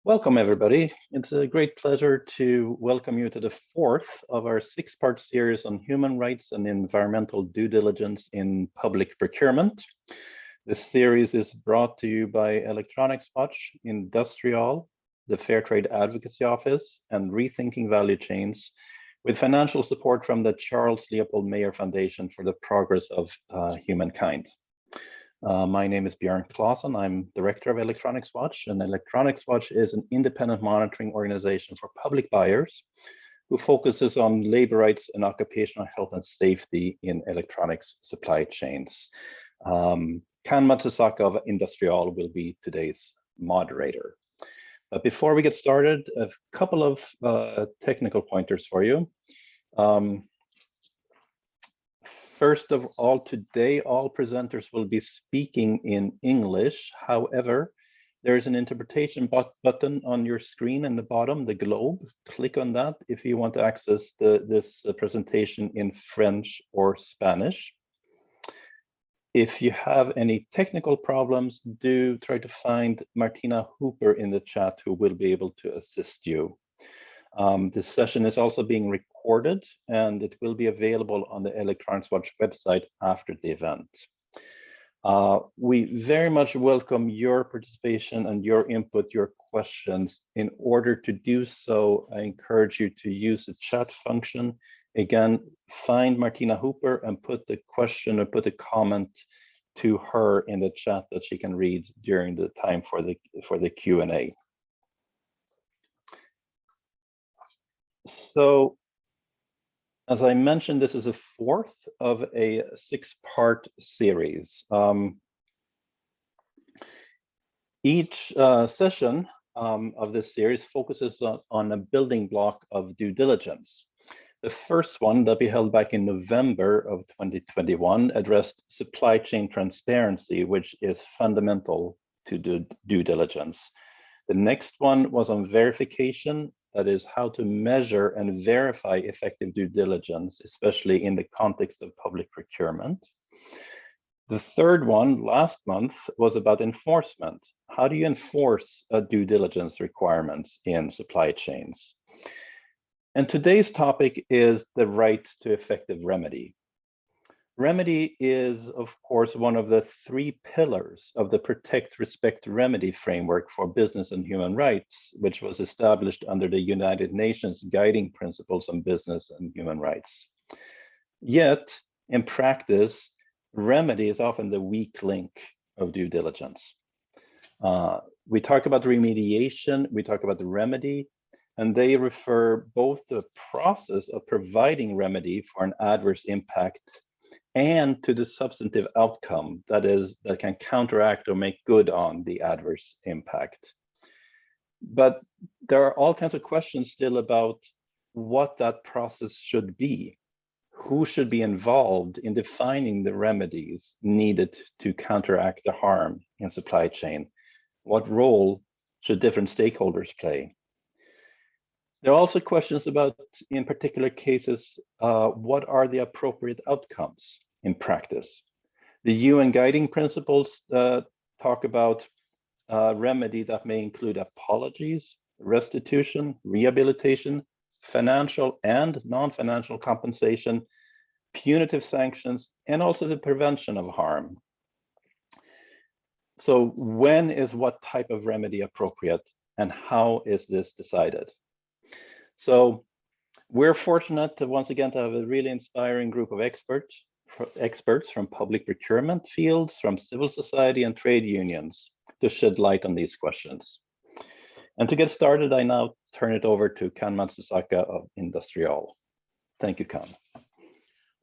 Welcome, everybody. It's a great pleasure to welcome you to the fourth of our six-part series on human rights and environmental due diligence in public procurement. This series is brought to you by Electronics Watch, IndustriALL, the Fair Trade Advocacy Office, and Rethinking Value Chains, with financial support from the Charles Leopold Mayer Foundation for the Progress of Humankind. My name is Björn Claesson. I'm director of Electronics Watch, and Electronics Watch is an independent monitoring organization for public buyers who focuses on labor rights and occupational health and safety in electronics supply chains. Kan Matsusaka of IndustriALL will be today's moderator. But before we get started, a couple of technical pointers for you. First of all, today, all presenters will be speaking in English. However, there is an interpretation button on your screen in the bottom, the globe. Click on that if you want to access this presentation in French or Spanish. If you have any technical problems, do try to find Martina Hooper in the chat, who will be able to assist you. This session is also being recorded, and it will be available on the Electronics Watch website after the event. We very much welcome your participation and your input, your questions. In order to do so, I encourage you to use the chat function. Again, find Martina Hooper and put the question or put a comment to her in the chat that she can read during the time for the Q&A. So, as I mentioned, this is a fourth of a six-part series. Each session of this series focuses on a building block of due diligence. The first one, that we held back in November of 2021, addressed supply chain transparency, which is fundamental to due diligence. The next one was on verification. That is how to measure and verify effective due diligence, especially in the context of public procurement. The third one last month was about enforcement. How do you enforce due diligence requirements in supply chains? And today's topic is the right to effective remedy. Remedy is, of course, one of the three pillars of the Protect, Respect, Remedy framework for business and human rights, which was established under the United Nations Guiding Principles on Business and Human Rights. Yet, in practice, remedy is often the weak link of due diligence. We talk about remediation, we talk about the remedy, and they refer both to the process of providing remedy for an adverse impact and to the substantive outcome, that can counteract or make good on the adverse impact. But there are all kinds of questions still about what that process should be. Who should be involved in defining the remedies needed to counteract the harm in supply chain? What role should different stakeholders play? There are also questions about, in particular cases, what are the appropriate outcomes in practice? The UN Guiding Principles talk about remedy that may include apologies, restitution, rehabilitation, financial and non-financial compensation, punitive sanctions, and also the prevention of harm. So when is what type of remedy appropriate, and how is this decided? So we're fortunate to once again to have a really inspiring group of experts from public procurement fields, from civil society and trade unions to shed light on these questions. And to get started, I now turn it over to Kan Matsusaka of IndustriALL. Thank you, Kan.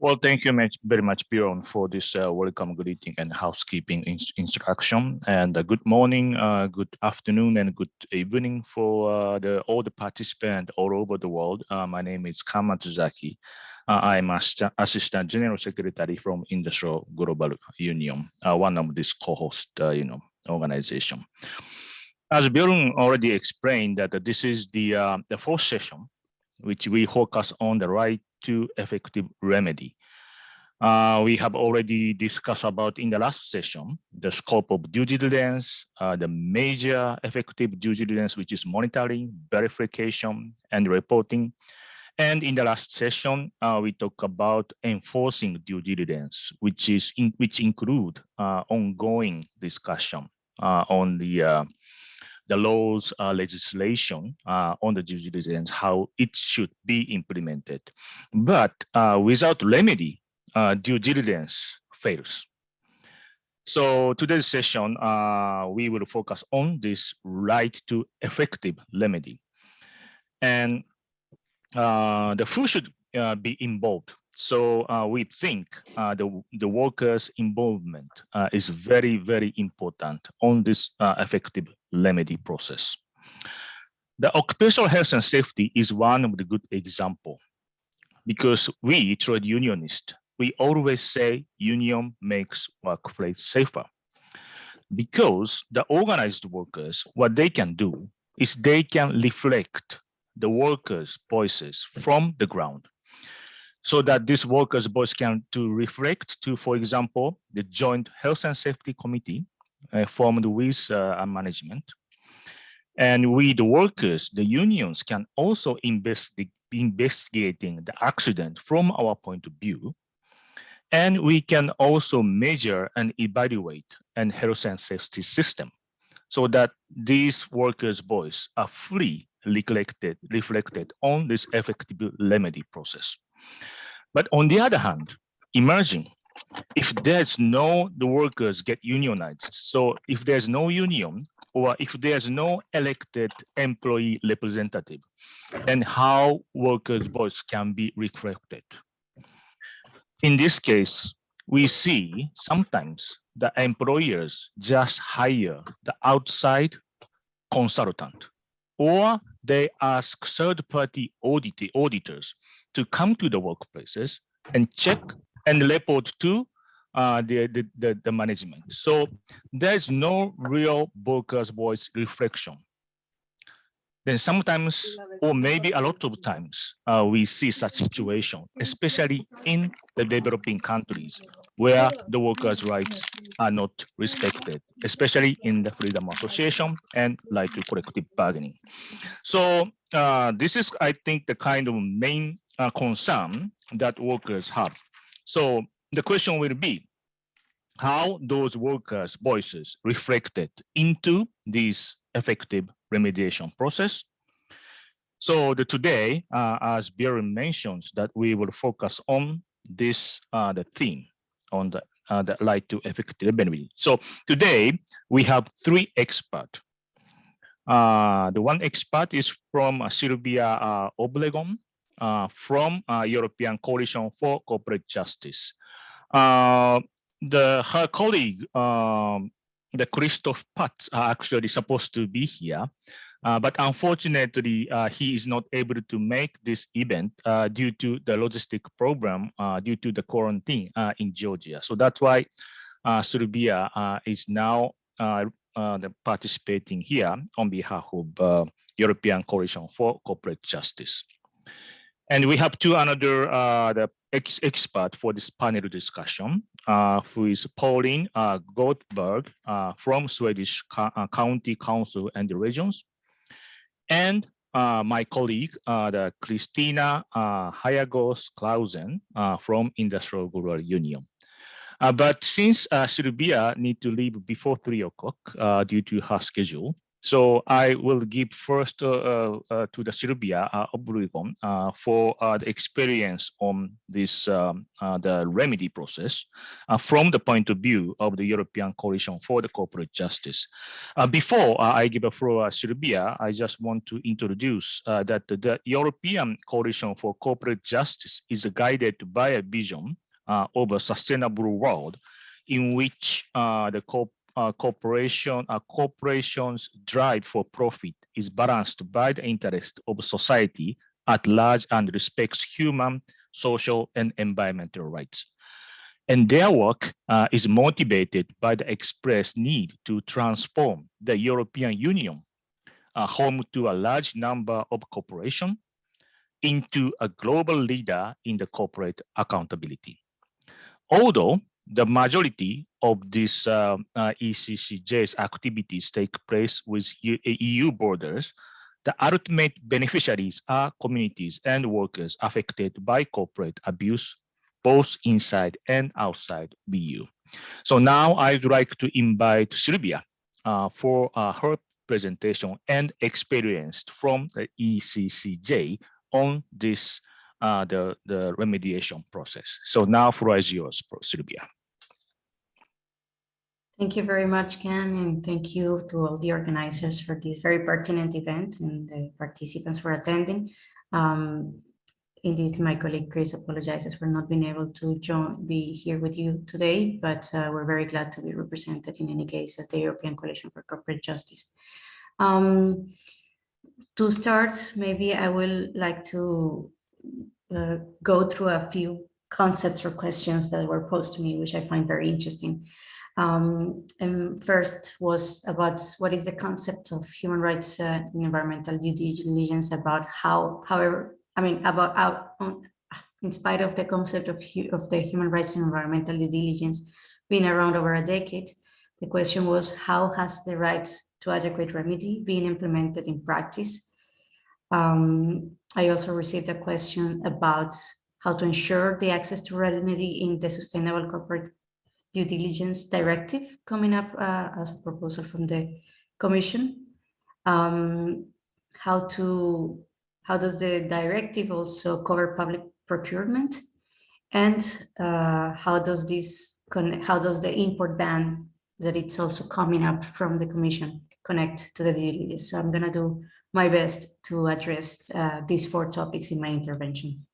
Well, thank you very much, Björn, for this welcome greeting and housekeeping instruction. And good morning, good afternoon, and good evening for all the participants all over the world. My name is Kan Matsuzaki. I'm Assistant General Secretary from Industrial Global Union, one of this co-host, organization. As Björn already explained, that this is the fourth session, which we focus on the right to effective remedy. We have already discussed about in the last session, the scope of due diligence, the major effective due diligence, which is monitoring, verification, and reporting. And in the last session, we talked about enforcing due diligence, which include ongoing discussion on the laws, legislation on the due diligence, how it should be implemented. But without remedy, due diligence fails. So today's session, we will focus on this right to effective remedy. And the who should be involved. So we think the workers' involvement is very, very important on this effective remedy process. The occupational health and safety is one of the good example, because we trade unionists, we always say union makes workplace safer. Because the organized workers, what they can do is they can reflect the workers' voices from the ground, so that this workers' voice can to reflect to, for example, the Joint Health and Safety Committee formed with management. And we, the workers, the unions, can also investigating the accident from our point of view. And we can also measure and evaluate an health and safety system, so that these workers' voice are fully reflected on this effective remedy process. But on the other hand, emerging, if there's no, the workers get unionized. So if there's no union, or if there's no elected employee representative, then how workers' voice can be reflected? In this case, we see sometimes the employers just hire the outside consultant, or they ask third-party auditors to come to the workplaces and check and report to the management. So there's no real workers' voice reflection. Then sometimes, or maybe a lot of times, we see such situation, especially in the developing countries, where the workers' rights are not respected, especially in the freedom of association and right to collective bargaining. So this is, I think, the kind of main concern that workers have. So the question will be, how those workers' voices reflected into this effective remediation process. So today, as Björn mentions, that we will focus on this the theme on the right to effective remedy. So today we have three experts. The one expert is from Sylvia Obregon from European Coalition for Corporate Justice. Her colleague, the Christoph Patz, are actually supposed to be here, but unfortunately, he is not able to make this event due to the logistic problem, due to the quarantine in Georgia. So that's why Sylvia is now participating here on behalf of European Coalition for Corporate Justice. And we have two another the expert for this panel discussion, who is Pauline Goldberg from Swedish County Council and the Regions, and my colleague, the Christina Hayagos Clausen from Industrial Rural Union. But since Sylvia needs to leave before 3 o'clock due to her schedule, so I will give first to the Sylvia Obregon for the experience on this the remedy process from the point of view of the European Coalition for the Corporate Justice. Before I give a floor to Sylvia, I just want to introduce that the European Coalition for Corporate Justice is guided by a vision of a sustainable world in which the corporations' drive for profit is balanced by the interest of society at large and respects human, social, and environmental rights. And their work is motivated by the express need to transform the European Union, home to a large number of corporations, into a global leader in the corporate accountability. Although the majority of these ECCJ's activities take place with EU borders, the ultimate beneficiaries are communities and workers affected by corporate abuse, both inside and outside EU. So now I'd like to invite Sylvia for her presentation and experience from the ECCJ on this the remediation process. So now floor is yours, Sylvia. Thank you very much, Ken, and thank you to all the organizers for this very pertinent event and the participants for attending. Indeed, my colleague Chris apologizes for not being able to be here with you today, but we're very glad to be represented in any case as the European Coalition for Corporate Justice. To start, maybe I will like to go through a few concepts or questions that were posed to me, which I find very interesting. And first was about what is the concept of human rights and environmental due diligence, about in spite of the concept of the human rights and environmental due diligence being around over a decade, the question was, how has the right to adequate remedy been implemented in practice? I also received a question about how to ensure the access to remedy in the Sustainable Corporate Due Diligence Directive coming up as a proposal from the Commission. How does the directive also cover public procurement, and how does the import ban that it's also coming up from the Commission connect to the due diligence? So I'm going to do my best to address these 4 topics in my intervention.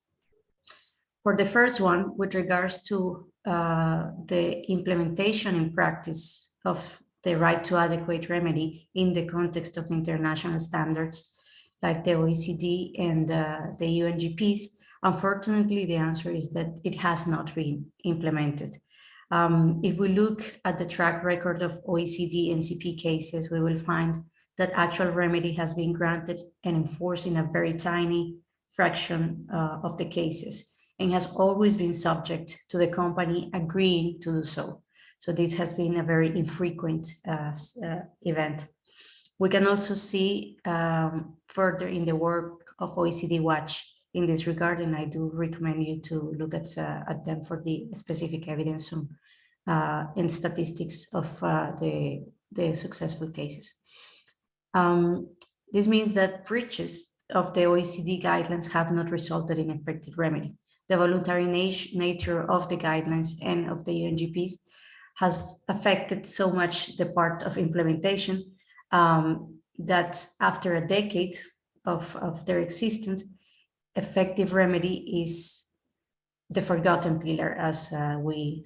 For the first one, with regards to the implementation in practice of the right to adequate remedy in the context of international standards like the OECD and the UNGPs, unfortunately, the answer is that it has not been implemented. If we look at the track record of OECD NCP cases, we will find that actual remedy has been granted and enforced in a very tiny fraction of the cases, and has always been subject to the company agreeing to do so. So this has been a very infrequent event. We can also see further in the work of OECD Watch in this regard, and I do recommend you to look at them for the specific evidence and statistics of the successful cases. This means that breaches of the OECD guidelines have not resulted in effective remedy. The voluntary nature of the guidelines and of the UNGPs has affected so much the part of implementation that after a decade of their existence, effective remedy is the forgotten pillar as we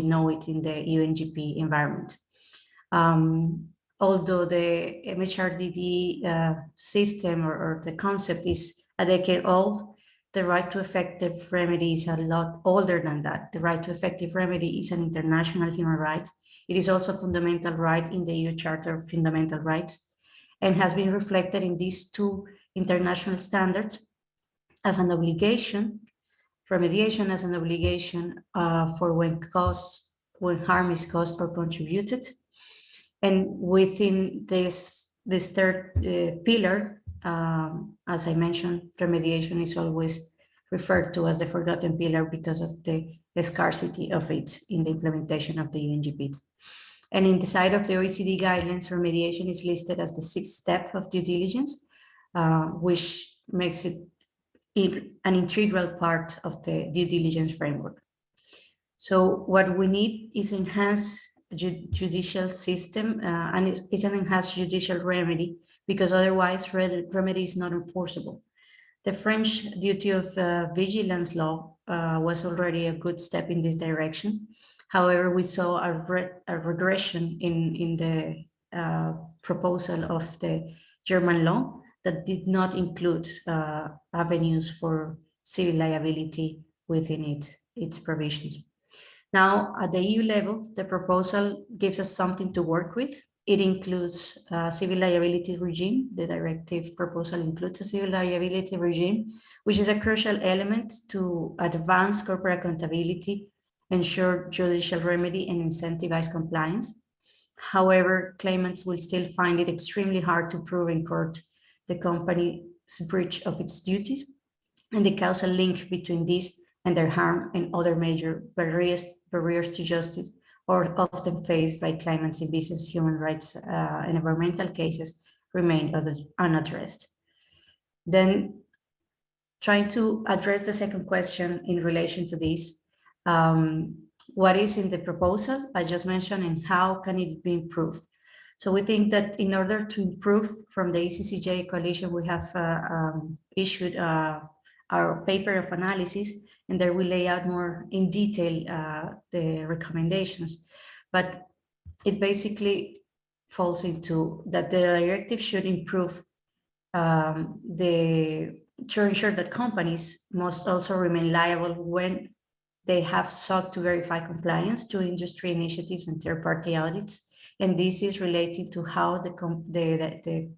know it in the UNGP environment. Although the MHRDD system or the concept is a decade old, the right to effective remedy is a lot older than that. The right to effective remedy is an international human right. It is also a fundamental right in the EU Charter of Fundamental Rights, and has been reflected in these 2 international standards as an obligation, remediation as an obligation for when harm is caused or contributed. And within this 3rd pillar, as I mentioned, remediation is always referred to as the forgotten pillar because of the scarcity of it in the implementation of the UNGPs. And in the side of the OECD guidelines, remediation is listed as the 6th step of due diligence, which makes it an integral part of the due diligence framework. So what we need is enhanced judicial system, and it's an enhanced judicial remedy, because otherwise remedy is not enforceable. The French duty of vigilance law was already a good step in this direction. However, we saw a regression in the proposal of the German law that did not include avenues for civil liability within its provisions. Now, at the EU level, the proposal gives us something to work with. It includes a civil liability regime. The directive proposal includes a civil liability regime, which is a crucial element to advance corporate accountability ensure judicial remedy, and incentivize compliance. However, claimants will still find it extremely hard to prove in court the company's breach of its duties and the causal link between this and their harm and other major barriers to justice or often faced by claimants in business, human rights, and environmental cases remain unaddressed. Then, trying to address the second question in relation to this, what is in the proposal I just mentioned and how can it be improved? So we think that in order to improve from the ECCJ coalition, we have issued our paper of analysis, and there we lay out more in detail the recommendations. But it basically falls into that the directive should improve to ensure that companies must also remain liable when they have sought to verify compliance to industry initiatives and third-party audits. And this is related to how the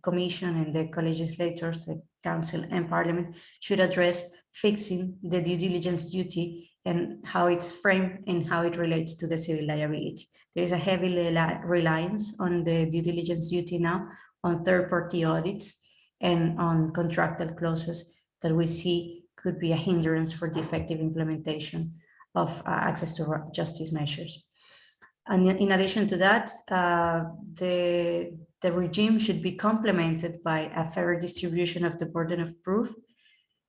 Commission and the co-legislators, the Council and Parliament should address fixing the due diligence duty and how it's framed and how it relates to the civil liability. There is a heavy reliance on the due diligence duty now on third-party audits and on contractual clauses that we see could be a hindrance for the effective implementation of access to justice measures. And in addition to that, the regime should be complemented by a fairer distribution of the burden of proof,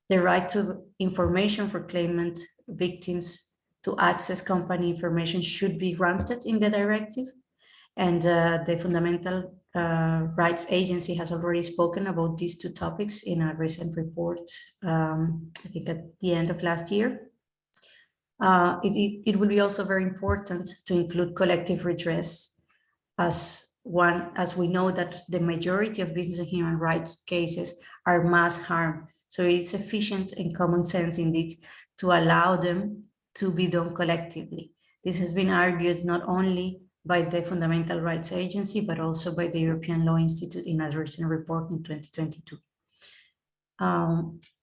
the right to information for claimant victims to access company information should be granted in the directive, and the Fundamental Rights Agency has already spoken about these two topics in a recent report, I think at the end of last year. It will be also very important to include collective redress as we know that the majority of business and human rights cases are mass harm. So it's efficient and common sense indeed to allow them to be done collectively. This has been argued not only by the Fundamental Rights Agency, but also by the European Law Institute in a recent report in 2022.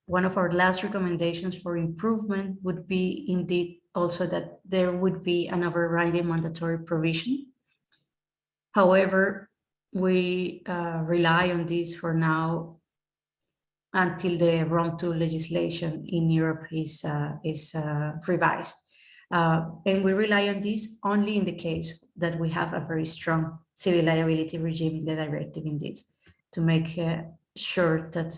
One of our last recommendations for improvement would be indeed also that there would be an overriding mandatory provision. However, we rely on this for now until the Rome II legislation in Europe is revised. And we rely on this only in the case that we have a very strong civil liability regime in the directive indeed, to make sure that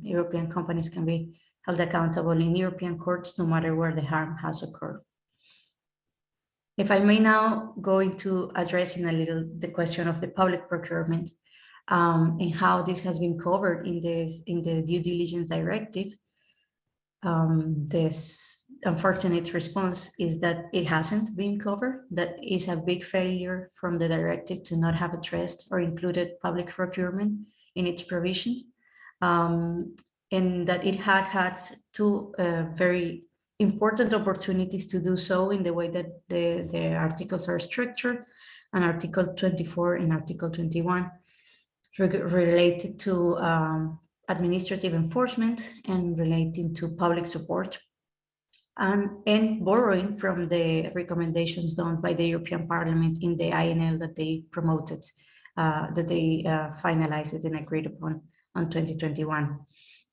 European companies can be held accountable in European courts no matter where the harm has occurred. If I may now go into addressing a little the question of the public procurement and how this has been covered in the due diligence directive. This unfortunate response is that it hasn't been covered. That is a big failure from the directive to not have addressed or included public procurement in its provisions, and that it had two very important opportunities to do so in the way that the articles are structured, and Article 24 and Article 21 related to administrative enforcement and relating to public support, and borrowing from the recommendations done by the European Parliament in the INL that they promoted, that they finalized and agreed upon on 2021.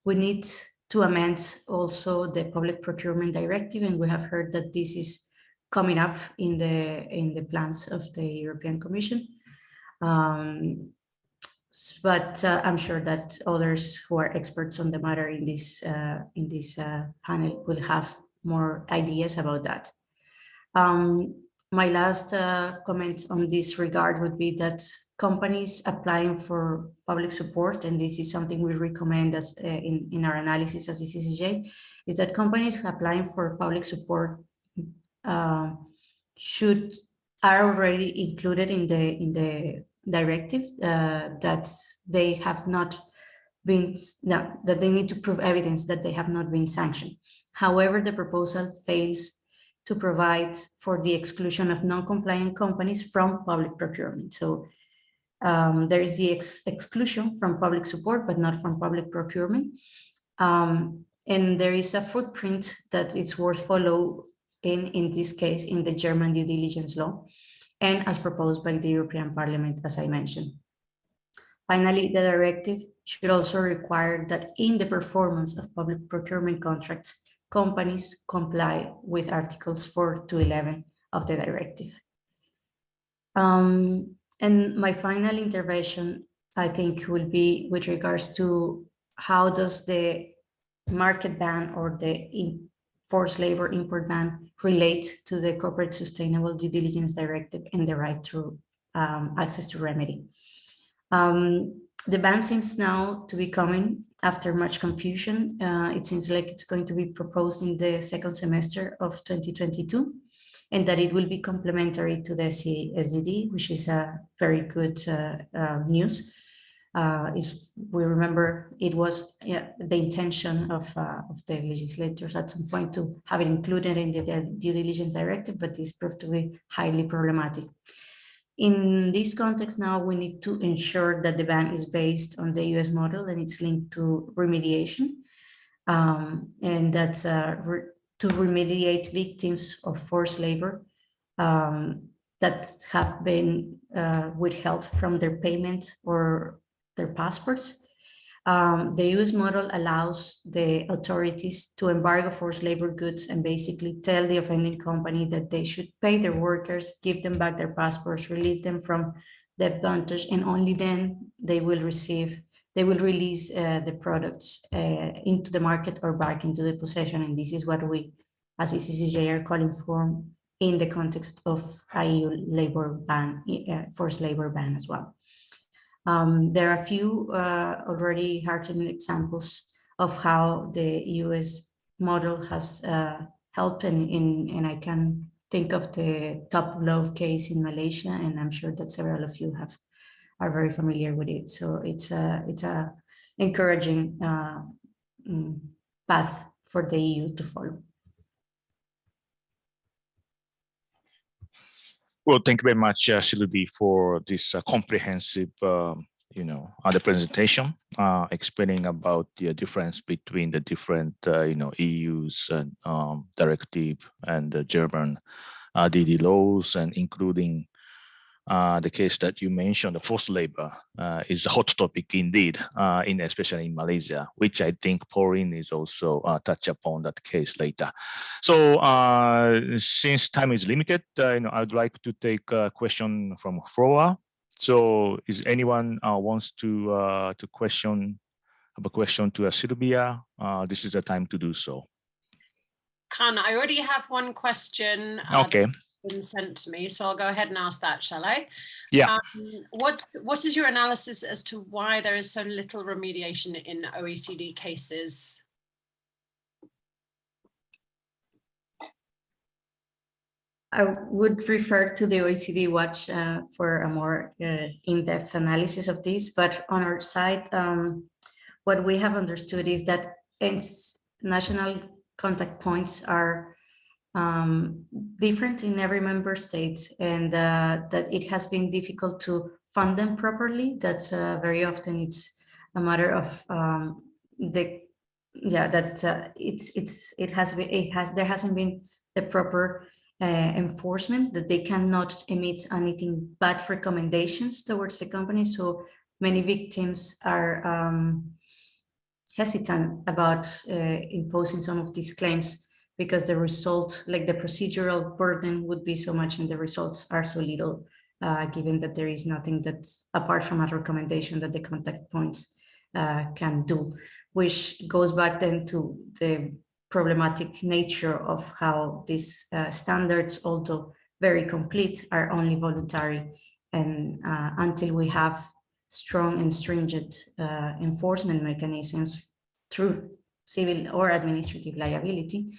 We need to amend also the Public Procurement Directive, and we have heard that this is coming up in the plans of the European Commission. But I'm sure that others who are experts on the matter in this panel will have more ideas about that. My last comment on this regard would be that companies applying for public support, and this is something we recommend as in our analysis as ECCJ, is that companies applying for public support are already included in the directive, that they have not been, that they need to prove evidence that they have not been sanctioned. However, the proposal fails to provide for the exclusion of non-compliant companies from public procurement. So there is the exclusion from public support, but not from public procurement. And there is a footprint that it's worth in this case, in the German due diligence law, and as proposed by the European Parliament, as I mentioned. Finally, the directive should also require that in the performance of public procurement contracts, companies comply with Articles 4 to 11 of the directive. And my final intervention, I think, will be with regards to how does the market ban or the forced labor import ban relate to the Corporate Sustainable Due Diligence Directive and the right to access to remedy. The ban seems now to be coming after much confusion. It seems like it's going to be proposed in the second semester of 2022, and that it will be complementary to the SDD, which is a very good news. If we remember, it was the intention of the legislators at some point to have it included in the due diligence directive, but this proved to be highly problematic. In this context now, we need to ensure that the ban is based on the US model and it's linked to remediation, and that to remediate victims of forced labor that have been withheld from their payment or their passports. The US model allows the authorities to embargo forced labor goods and basically tell the offending company that they should pay their workers, give them back their passports, release them from the advantage, and only then they will release the products into the market or back into the possession. And this is what we, as ECCJ, are calling for in the context of EU labor ban, forced labor ban as well. There are a few already heartening examples of how the US model has helped, and I can think of the Top Glove case in Malaysia, and I'm sure that several of you are very familiar with it. So it's a encouraging path for the EU to follow. Well, thank you very much, Sylvie, for this comprehensive, the presentation, explaining about the difference between the different, EU's directive and the German DD laws, and including the case that you mentioned, the forced labor, is a hot topic indeed, especially in Malaysia, which I think Pauline is also touch upon that case later. So since time is limited, I'd like to take a question from Flora. So is anyone wants to have a question to Sylvia? This is the time to do so. Can I already have one question? Okay. Been sent to me, so I'll go ahead and ask that, shall I? Yeah. What is your analysis as to why there is so little remediation in OECD cases? I would refer to the OECD Watch for a more in-depth analysis of this, but on our side, what we have understood is that national contact points are different in every member state, and that it has been difficult to fund them properly. That very often it's a matter of there hasn't been the proper enforcement, that they cannot emit anything but recommendations towards the company. So many victims are hesitant about imposing some of these claims, because the result, like the procedural burden, would be so much and the results are so little, given that there is nothing that's apart from a recommendation that the contact points can do, which goes back then to the problematic nature of how these standards, although very complete, are only voluntary. And until we have strong and stringent enforcement mechanisms through civil or administrative liability,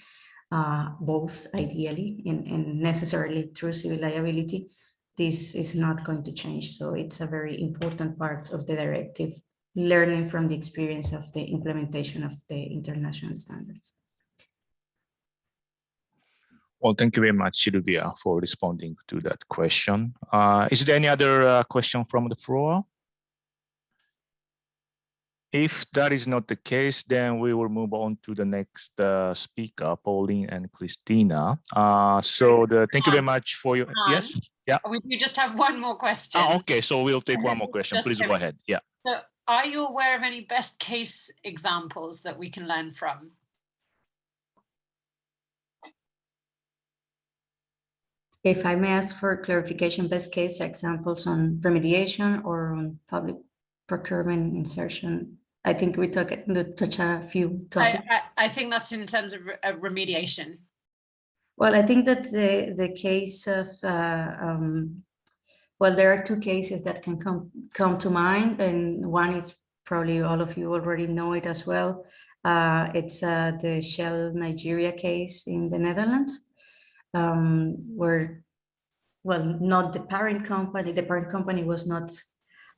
both ideally and necessarily through civil liability, this is not going to change. So it's a very important part of the directive, learning from the experience of the implementation of the international standards. Well, thank you very much, Sylvia, for responding to that question. Is there any other question from the floor? If that is not the case, then we will move on to the next speaker, Pauline and Christina. Thank you very much for your, yes? Yeah. We do just have one more question. Okay, so we'll take one more question. Please go ahead. Yeah. So are you aware of any best case examples that we can learn from? If I may ask for clarification, best case examples on remediation or on public procurement insertion? I think we touch a few topics. I think that's in terms of remediation. Well, I think that the case of, well, there are two cases that can come to mind, and one is probably all of you already know it as well. It's the Shell Nigeria case in the Netherlands, where, well, not the parent company was not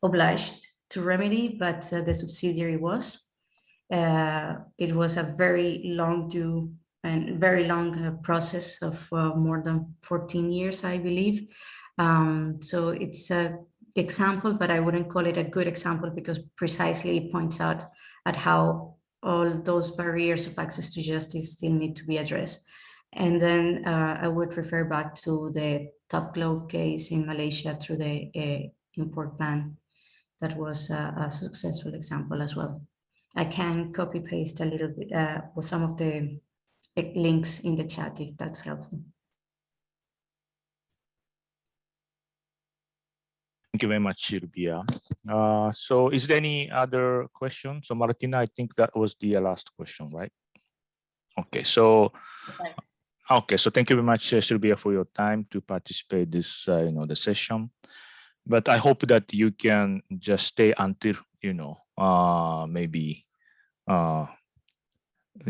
obliged to remedy, but the subsidiary was. It was a very long process of more than 14 years, I believe. So it's an example, but I wouldn't call it a good example because precisely it points out at how all those barriers of access to justice still need to be addressed. And then I would refer back to the Top Glove case in Malaysia through the import ban. That was a successful example as well. I can copy paste a little bit with some of the links in the chat if that's helpful. Thank you very much, Silvia. So is there any other question? So Martina, I think that was the last question, right? Okay, so okay, so thank you very much, Silvia, for your time to participate this, the session. But I hope that you can just stay until, maybe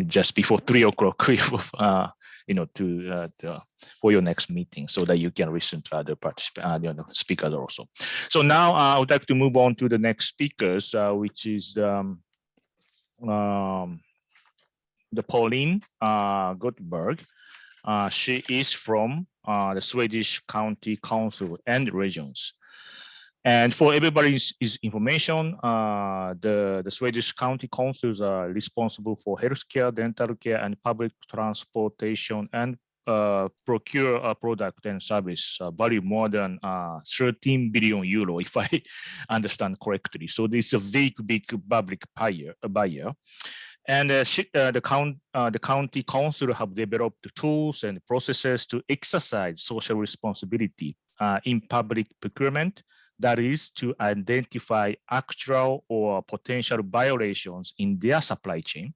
just before 3 o'clock, for your next meeting, so that you can listen to other participants, speakers also. So now I would like to move on to the next speakers, which is the Pauline Gottberg. She is from the Swedish County Council and Regions. And for everybody's information, the Swedish County Councils are responsible for healthcare, dental care, and public transportation, and procure a product and service value more than 13 billion euro, if I understand correctly. So this is a big public buyer. And the county council have developed tools and processes to exercise social responsibility in public procurement. That is to identify actual or potential violations in their supply chain,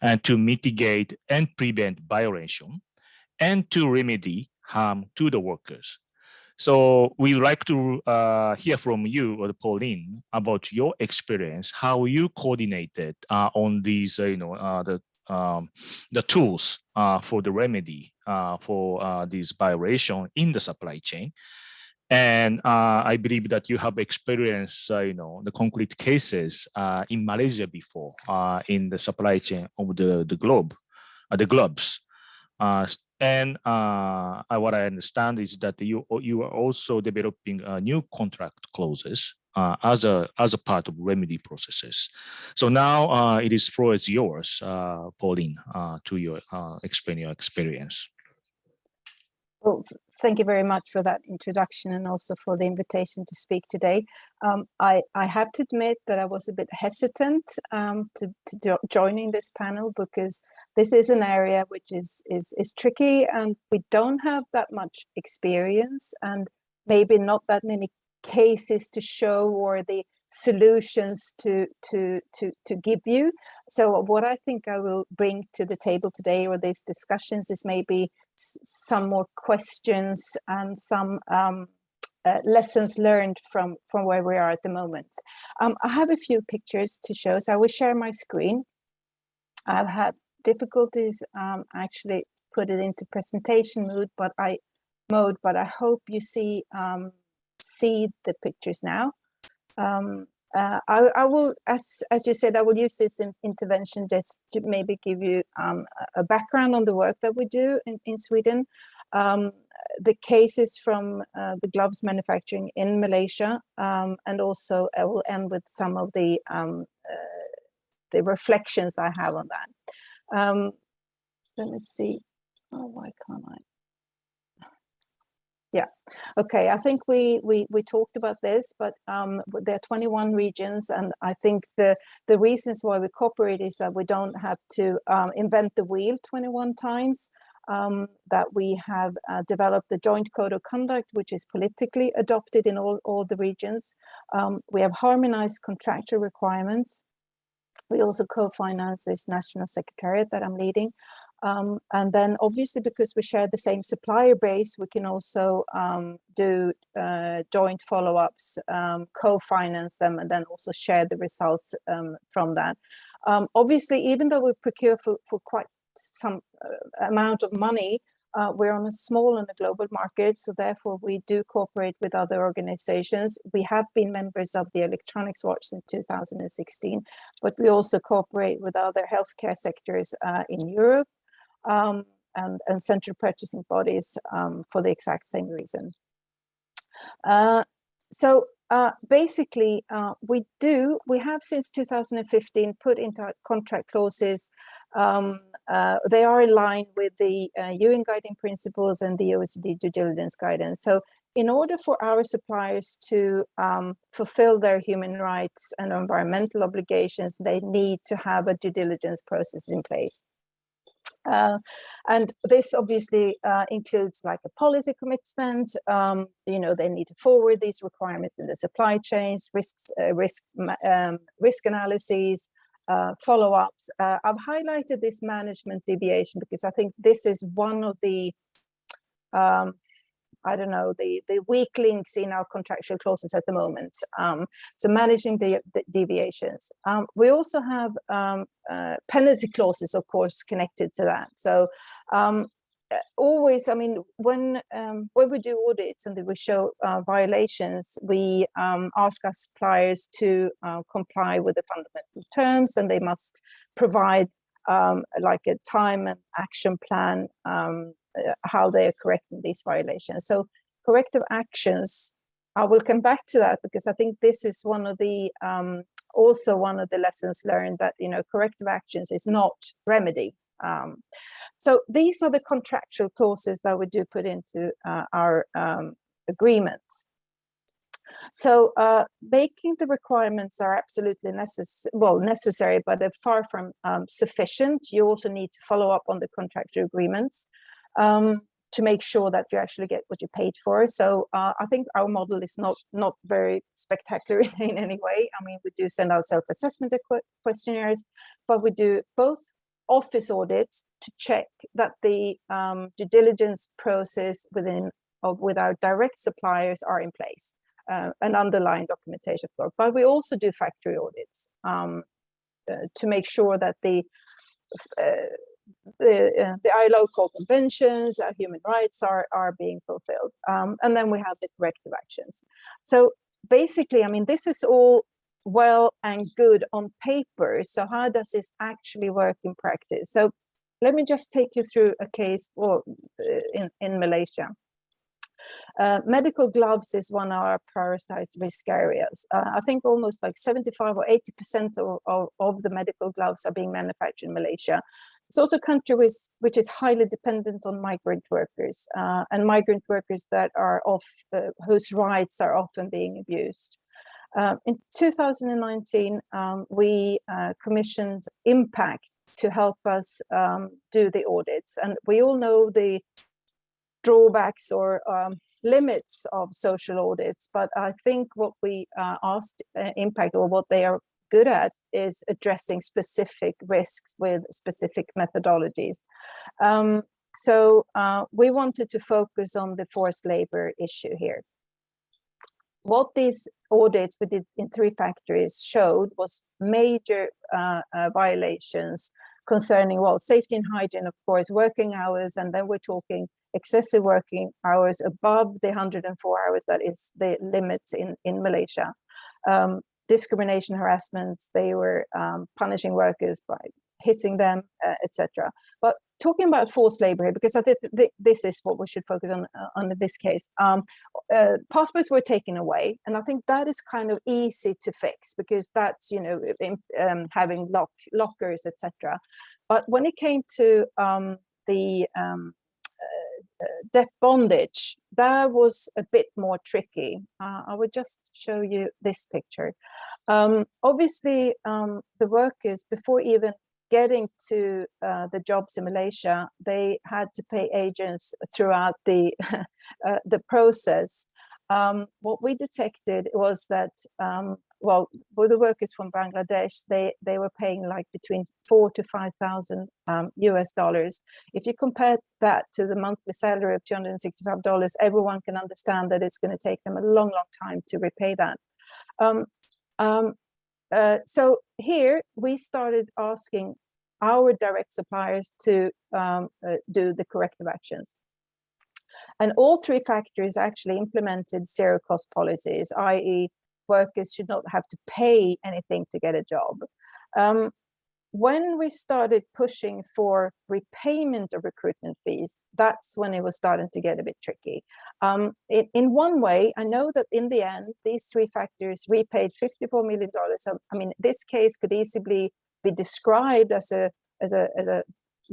and to mitigate and prevent violation, and to remedy harm to the workers. So we'd like to hear from you, or Pauline, about your experience, how you coordinated on these, the tools for the remedy for these violations in the supply chain. And I believe that you have experienced, the concrete cases in Malaysia before in the supply chain of the gloves. And what I understand is that you are also developing new contract clauses as a part of remedy processes. So now it is floor is yours, Pauline, to explain your experience. Well, thank you very much for that introduction and also for the invitation to speak today. I have to admit that I was a bit hesitant to joining this panel, because this is an area which is tricky, and we don't have that much experience and maybe not that many cases to show or the solutions to give you. So what I think I will bring to the table today, or these discussions, is maybe some more questions and some lessons learned from where we are at the moment. I have a few pictures to show, so I will share my screen. I've had difficulties actually put it into presentation mode, but I hope you see the pictures now. I will, as you said, I will use this intervention just to maybe give you a background on the work that we do in Sweden. The cases from the gloves manufacturing in Malaysia, and also I will end with some of the the reflections I have on that. Let me see. Oh, why can't I? Yeah, okay, I think we talked about this, but there are 21 regions, and I think the reasons why we cooperate is that we don't have to invent the wheel 21 times, that we have developed a joint code of conduct, which is politically adopted in all the regions. We have harmonized contractual requirements. We also co-finance this national secretariat that I'm leading. And then obviously, because we share the same supplier base, we can also do joint follow-ups, co-finance them, and then also share the results from that. Obviously, even though we procure for quite some amount of money, we're on a small and a global market, so therefore we do cooperate with other organizations. We have been members of the Electronics Watch since 2016, but we also cooperate with other healthcare sectors in Europe, and central purchasing bodies for the exact same reason. Basically, we have since 2015 put into our contract clauses. They are in line with the UN guiding principles and the OECD due diligence guidance. So in order for our suppliers to fulfill their human rights and environmental obligations, they need to have a due diligence process in place. And this obviously includes like a policy commitment. They need to forward these requirements in the supply chains, risk analyses, follow-ups. I've highlighted this management deviation because I think this is one of the the weak links in our contractual clauses at the moment. So managing the deviations. We also have penalty clauses, of course, connected to that. So always, I mean, when we do audits and we show violations, we ask our suppliers to comply with the fundamental terms, and they must provide like a time and action plan, how they are correcting these violations. So corrective actions, I will come back to that because I think this is one of the also one of the lessons learned, that corrective actions is not remedy. So these are the contractual clauses that we do put into our agreements. So making the requirements are absolutely necessary, but they're far from sufficient. You also need to follow up on the contractual agreements to make sure that you actually get what you paid for. So I think our model is not very spectacular in any way. I mean, we do send out self-assessment questionnaires, but we do both office audits to check that the due diligence process with our direct suppliers are in place, and underlying documentation flow. But we also do factory audits to make sure that the ILO core conventions, our human rights are being fulfilled. And then we have the corrective actions. So basically, I mean, this is all well and good on paper. So how does this actually work in practice? So let me just take you through a case in Malaysia. Medical gloves is one of our prioritized risk areas. I think almost like 75 or 80% of the medical gloves are being manufactured in Malaysia. It's also a country which is highly dependent on migrant workers, and migrant workers that are whose rights are often being abused. In 2019, we commissioned Impact to help us do the audits, and we all know the drawbacks or limits of social audits, but I think what we asked Impact, or what they are good at, is addressing specific risks with specific methodologies. So we wanted to focus on the forced labor issue here. What these audits we did in 3 factories showed was major violations concerning, well, safety and hygiene, of course, working hours, and then we're talking excessive working hours above the 104 hours that is the limit in Malaysia. Discrimination, harassments, they were punishing workers by hitting them, etc. But talking about forced labor here, because I think this is what we should focus on in this case. Passports were taken away, and I think that is kind of easy to fix because that's, you know, having lockers, etc. But when it came to the debt bondage, that was a bit more tricky. I would just show you this picture. Obviously, the workers, before even getting to the jobs in Malaysia, they had to pay agents throughout the process. What we detected was that, well, for the workers from Bangladesh, they were paying like between $4,000 to $5,000 US. If you compare that to the monthly salary of $265, everyone can understand that it's going to take them a long, long time to repay that. So here we started asking our direct suppliers to do the corrective actions. And all three factories actually implemented zero cost policies, i.e. workers should not have to pay anything to get a job. When we started pushing for repayment of recruitment fees, that's when it was starting to get a bit tricky. In one way, I know that in the end, these three factories repaid $54 million. I mean, this case could easily be described as a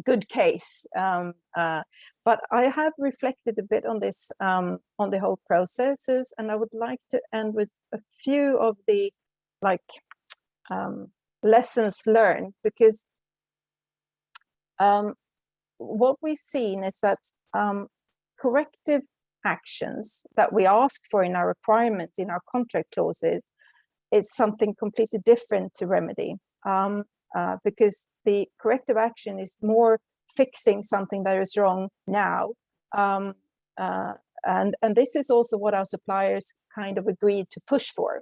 good case. But I have reflected a bit on this, on the whole processes, and I would like to end with a few of the lessons learned, because what we've seen is that corrective actions that we ask for in our requirements, in our contract clauses, is something completely different to remedy. Because the corrective action is more fixing something that is wrong now. And this is also what our suppliers kind of agreed to push for.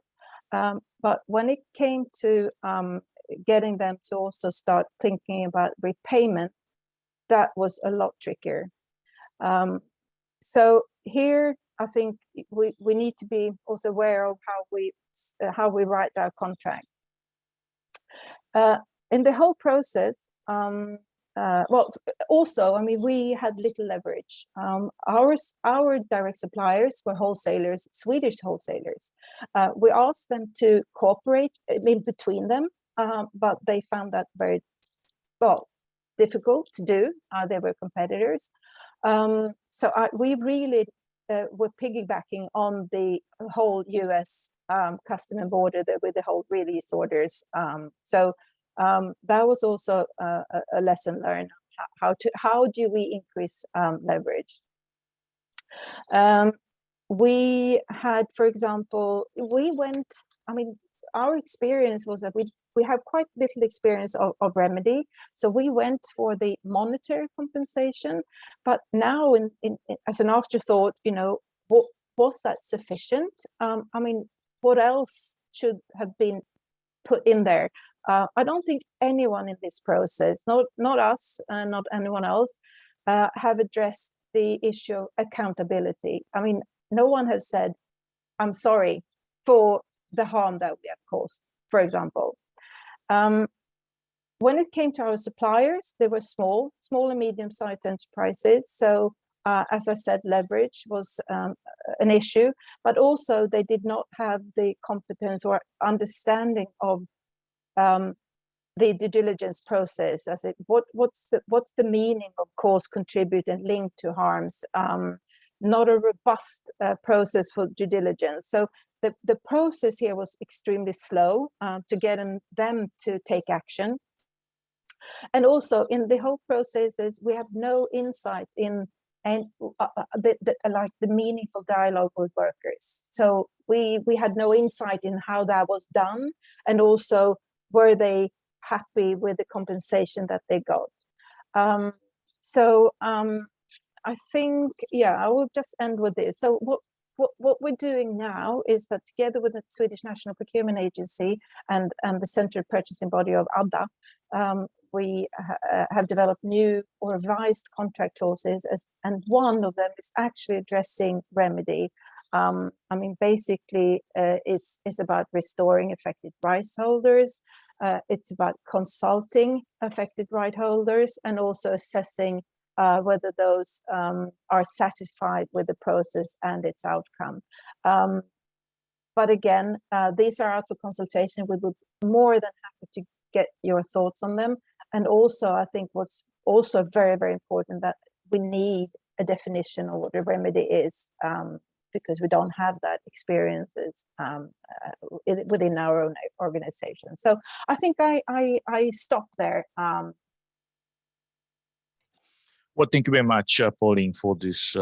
But when it came to getting them to also start thinking about repayment, that was a lot trickier. So here, I think we need to be also aware of how we write our contracts. In the whole process, well, also, I mean, we had little leverage. Our direct suppliers were wholesalers, Swedish wholesalers. We asked them to cooperate in between them, but they found that very, well, difficult to do. They were competitors. So we really were piggybacking on the whole US custom and border with the whole release orders. So that was also a lesson learned. How do we increase leverage? We had, for example, I mean, our experience was that we have quite little experience of remedy. So we went for the monetary compensation, but now as an afterthought, you know, was that sufficient? I mean, what else should have been put in there? I don't think anyone in this process, not us, not anyone else, have addressed the issue of accountability. I mean, no one has said, I'm sorry for the harm that we have caused, for example. When it came to our suppliers, they were small and medium-sized enterprises. So as I said, leverage was an issue, but also they did not have the competence or understanding of the due diligence process. As what's the meaning of cause, contribute, and link to harms? Not a robust process for due diligence. So the process here was extremely slow to get them to take action. And also in the whole processes, we have no insight in the meaningful dialogue with workers. So we had no insight in how that was done, and also were they happy with the compensation that they got. I think, yeah, I will just end with this. So what we're doing now is that together with the Swedish National Procurement Agency and the central purchasing body of ADA, we have developed new or revised contract clauses, and one of them is actually addressing remedy. I mean, basically, is about restoring affected rights holders, It's about consulting affected right holders and also assessing whether those are satisfied with the process and its outcome. But again, these are out for consultation. We would be more than happy to get your thoughts on them. And also, I think what's also very, very important, that we need a definition of what a remedy is, because we don't have that experiences within our own organization. So I think I stop there. Well, thank you very much, Pauline, for this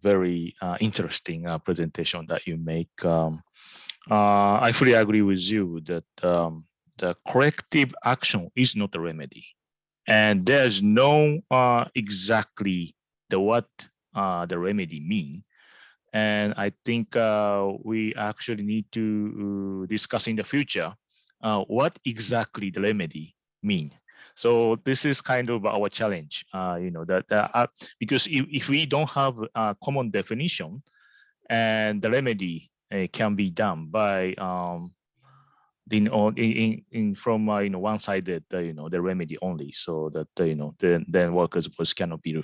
very interesting presentation that you make. I fully agree with you that the corrective action is not a remedy, and there's no exactly what the remedy mean. And I think we actually need to discuss in the future what exactly the remedy mean. So this is kind of our challenge, that because if we don't have a common definition, and the remedy can be done by from one-sided the remedy only, so that then workers' voice cannot be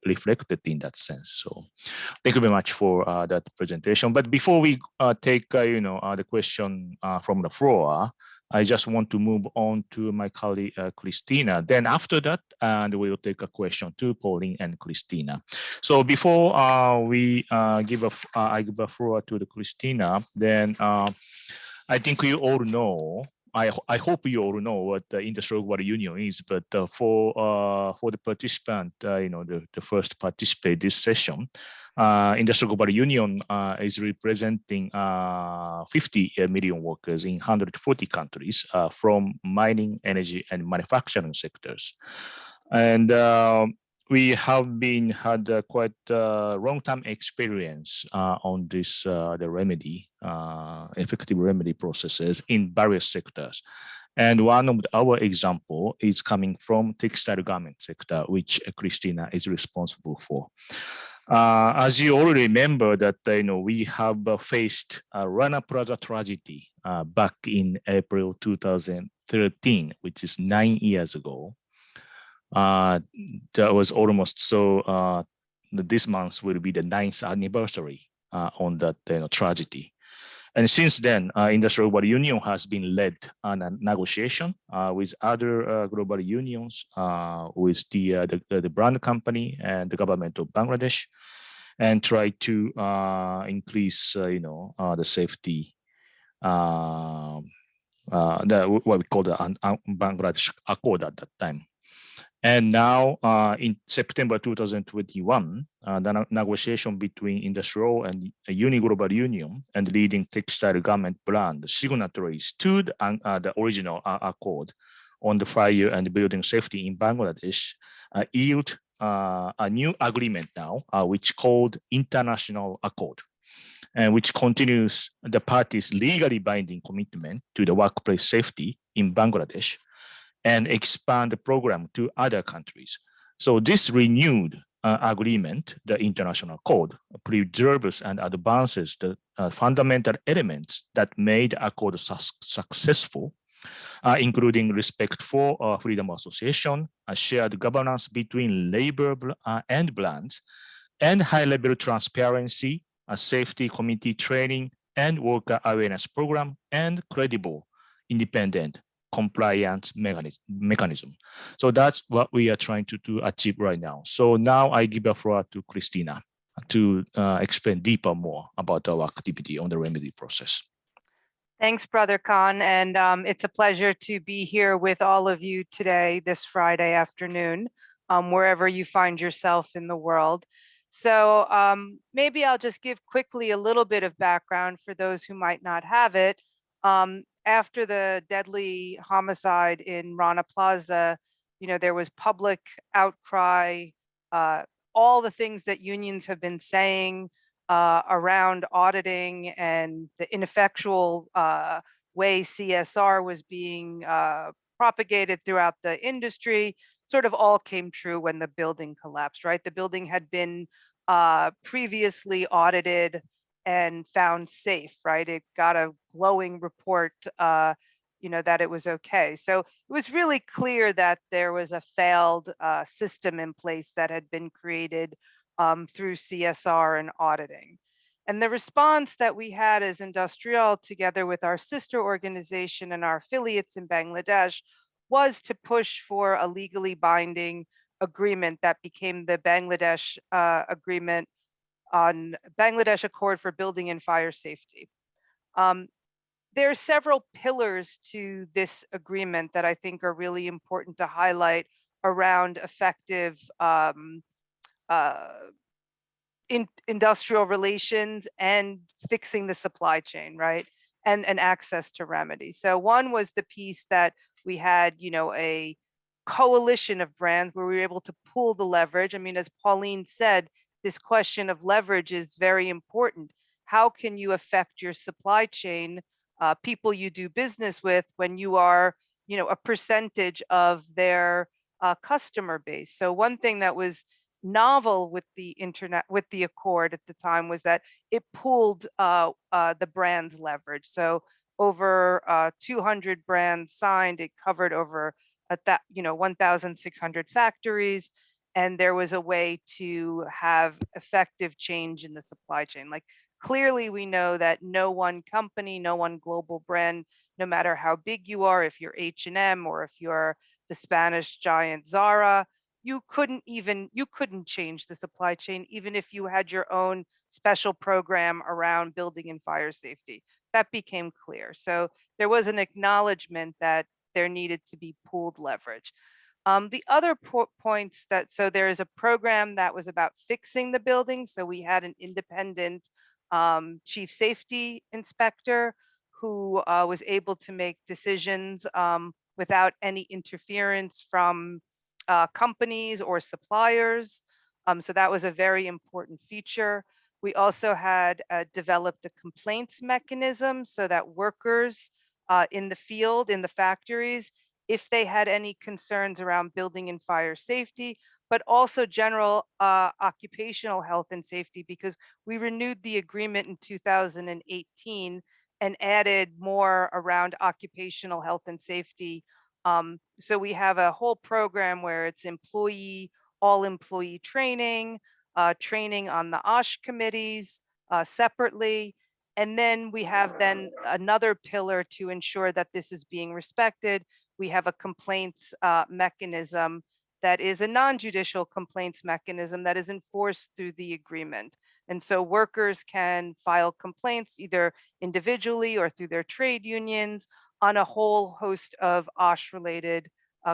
reflected in that sense. So thank you very much for that presentation. But before we take the question from the floor, I just want to move on to my colleague Christina. Then after that, and we will take a question to Pauline and Christina. So before I give a floor to the Christina, then I think you all know. I hope you all know what the Industrial Global Union is, but for the participant, the first participate this session, Industrial Global Union is representing 50 million workers in 140 countries from mining, energy, and manufacturing sectors, and we have had quite long-term experience on this the remedy, effective remedy processes in various sectors. And one of our example is coming from textile garment sector, which Christina is responsible for. As you already remember that we have faced a Rana Plaza tragedy back in April 2013, which is 9 years ago. That was almost so. This month will be the 9th anniversary on that tragedy, and since then, Industrial Global Union has been led on a negotiation with other global unions, with the brand company and the government of Bangladesh, and try to increase the safety. What we call the Bangladesh Accord at that time. And now, in September 2021, the negotiation between IndustriALL and Uni Global Union and leading textile garment brand signatories to the original accord on the fire and building safety in Bangladesh yield a new agreement now, which called International Accord, and which continues the parties' legally binding commitment to the workplace safety in Bangladesh, and expand the program to other countries. So this renewed agreement, the International Code, preserves and advances the fundamental elements that made the accord successful, including respect for freedom of association, shared governance between labor and brands, and high-level transparency, safety committee training, and worker awareness program, and credible, independent compliance mechanism. So that's what we are trying to achieve right now. So now I give the floor to Christina to explain deeper more about our activity on the remedy process. Thanks, Brother Khan. And it's a pleasure to be here with all of you today, this Friday afternoon, wherever you find yourself in the world. So maybe I'll just give quickly a little bit of background for those who might not have it. After the deadly homicide in Rana Plaza, there was public outcry, all the things that unions have been saying around auditing and the ineffectual way CSR was being propagated throughout the industry, sort of all came true when the building collapsed, right? The building had been previously audited and found safe, right? It got a glowing report, that it was okay. So it was really clear that there was a failed system in place that had been created through CSR and auditing. And the response that we had as IndustriALL, together with our sister organization and our affiliates in Bangladesh, was to push for a legally binding agreement that became the Bangladesh agreement on Bangladesh Accord for Building and Fire Safety. There are several pillars to this agreement that I think are really important to highlight around effective industrial relations and fixing the supply chain, right? And access to remedy. So one was the piece that we had, a coalition of brands where we were able to pool the leverage. I mean, as Pauline said, this question of leverage is very important. How can you affect your supply chain, people you do business with, when you are, a percentage of their customer base? So one thing that was novel with the Accord at the time was that it pooled the brand's leverage. So over 200 brands signed. It covered over 1,600 factories, and there was a way to have effective change in the supply chain. Like, clearly we know that no one company, no one global brand, no matter how big you are, if you're H&M or if you're the Spanish giant Zara, you couldn't change the supply chain, even if you had your own special program around building and fire safety. That became clear. So there was an acknowledgement that there needed to be pooled leverage. The other points so there is a program that was about fixing the building. So we had an independent chief safety inspector who was able to make decisions without any interference from companies or suppliers. So that was a very important feature. We also had developed a complaints mechanism so that workers in the field, in the factories, if they had any concerns around building and fire safety, but also general occupational health and safety, because we renewed the agreement in 2018 and added more around occupational health and safety. So we have a whole program where it's all employee training, training on the OSH committees separately. And then we have another pillar to ensure that this is being respected. We have a complaints mechanism that is a non-judicial complaints mechanism that is enforced through the agreement. And so workers can file complaints either individually or through their trade unions on a whole host of OSH-related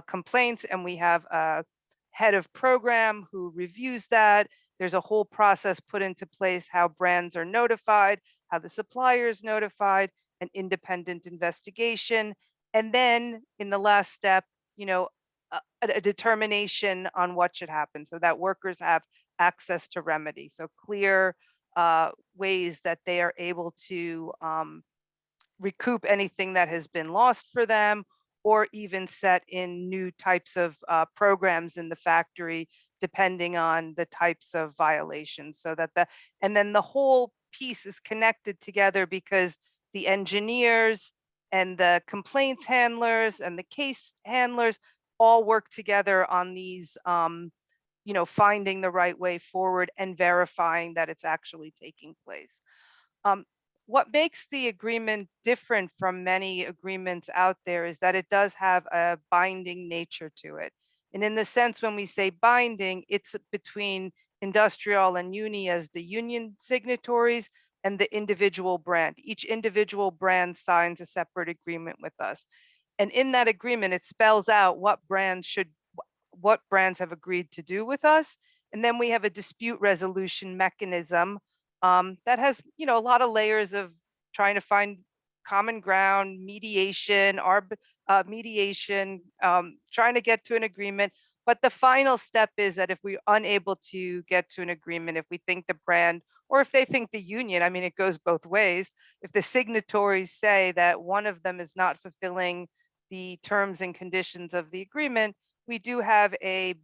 complaints. And we have a head of program who reviews that. There's a whole process put into place, how brands are notified, how the supplier is notified, an independent investigation. And then in the last step, a determination on what should happen so that workers have access to remedy. So clear ways that they are able to recoup anything that has been lost for them, or even set in new types of programs in the factory, depending on the types of violations. So that and then the whole piece is connected together, because the engineers and the complaints handlers and the case handlers all work together on these, finding the right way forward and verifying that it's actually taking place. What makes the agreement different from many agreements out there is that it does have a binding nature to it. And in the sense, when we say binding, it's between IndustriALL and Uni as the union signatories and the individual brand. Each individual brand signs a separate agreement with us. And in that agreement, it spells out what brands have agreed to do with us. And then we have a dispute resolution mechanism that has, a lot of layers of trying to find common ground, mediation, trying to get to an agreement. But the final step is that if we're unable to get to an agreement, if we think the brand, or if they think the union, I mean, it goes both ways. If the signatories say that one of them is not fulfilling the terms and conditions of the agreement, we do have a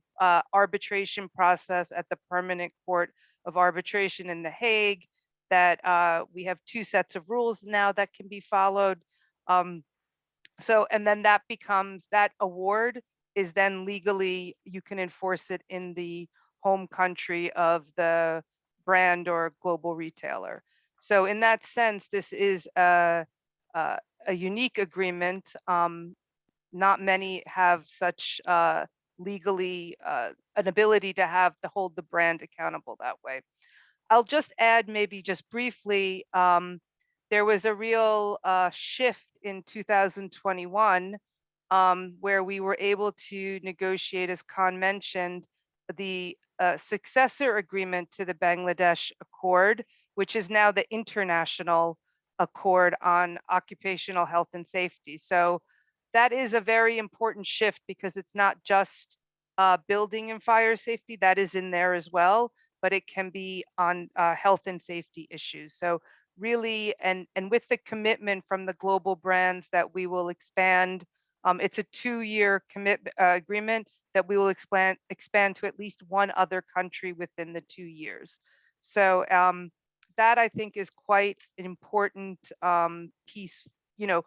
arbitration process at the Permanent Court of Arbitration in The Hague that we have 2 sets of rules now that can be followed. So, and then that becomes, that award is then legally, you can enforce it in the home country of the brand or global retailer. So in that sense, this is a unique agreement. Not many have such legally an ability to have to hold the brand accountable that way. I'll just add maybe just briefly, there was a real shift in 2021 where we were able to negotiate, as Khan mentioned, the successor agreement to the Bangladesh Accord, which is now the International Accord on Occupational Health and Safety. So that is a very important shift because it's not just building and fire safety, that is in there as well, but it can be on health and safety issues. So really, and with the commitment from the global brands that we will expand, it's a 2-year agreement that we will expand to at least one other country within the 2 years. So that I think is quite an important piece, you know,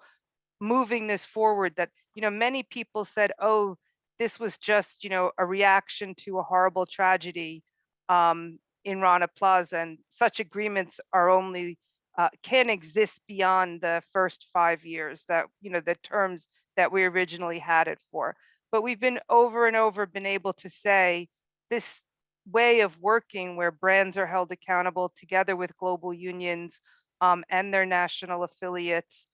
moving this forward, that, you know, many people said, oh, this was just, you know, a reaction to a horrible tragedy in Rana Plaza, and such agreements are only can exist beyond the first 5 years, that, you know, the terms that we originally had it for. But we've been over and over been able to say this way of working where brands are held accountable together with global unions and their national affiliates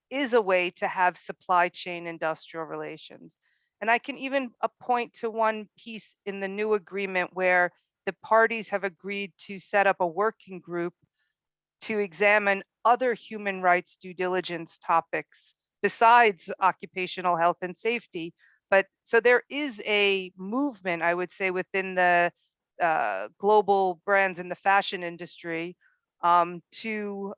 is a way to have supply chain industrial relations. And I can even point to one piece in the new agreement where the parties have agreed to set up a working group to examine other human rights due diligence topics besides occupational health and safety. But so there is a movement, I would say, within the global brands in the fashion industry to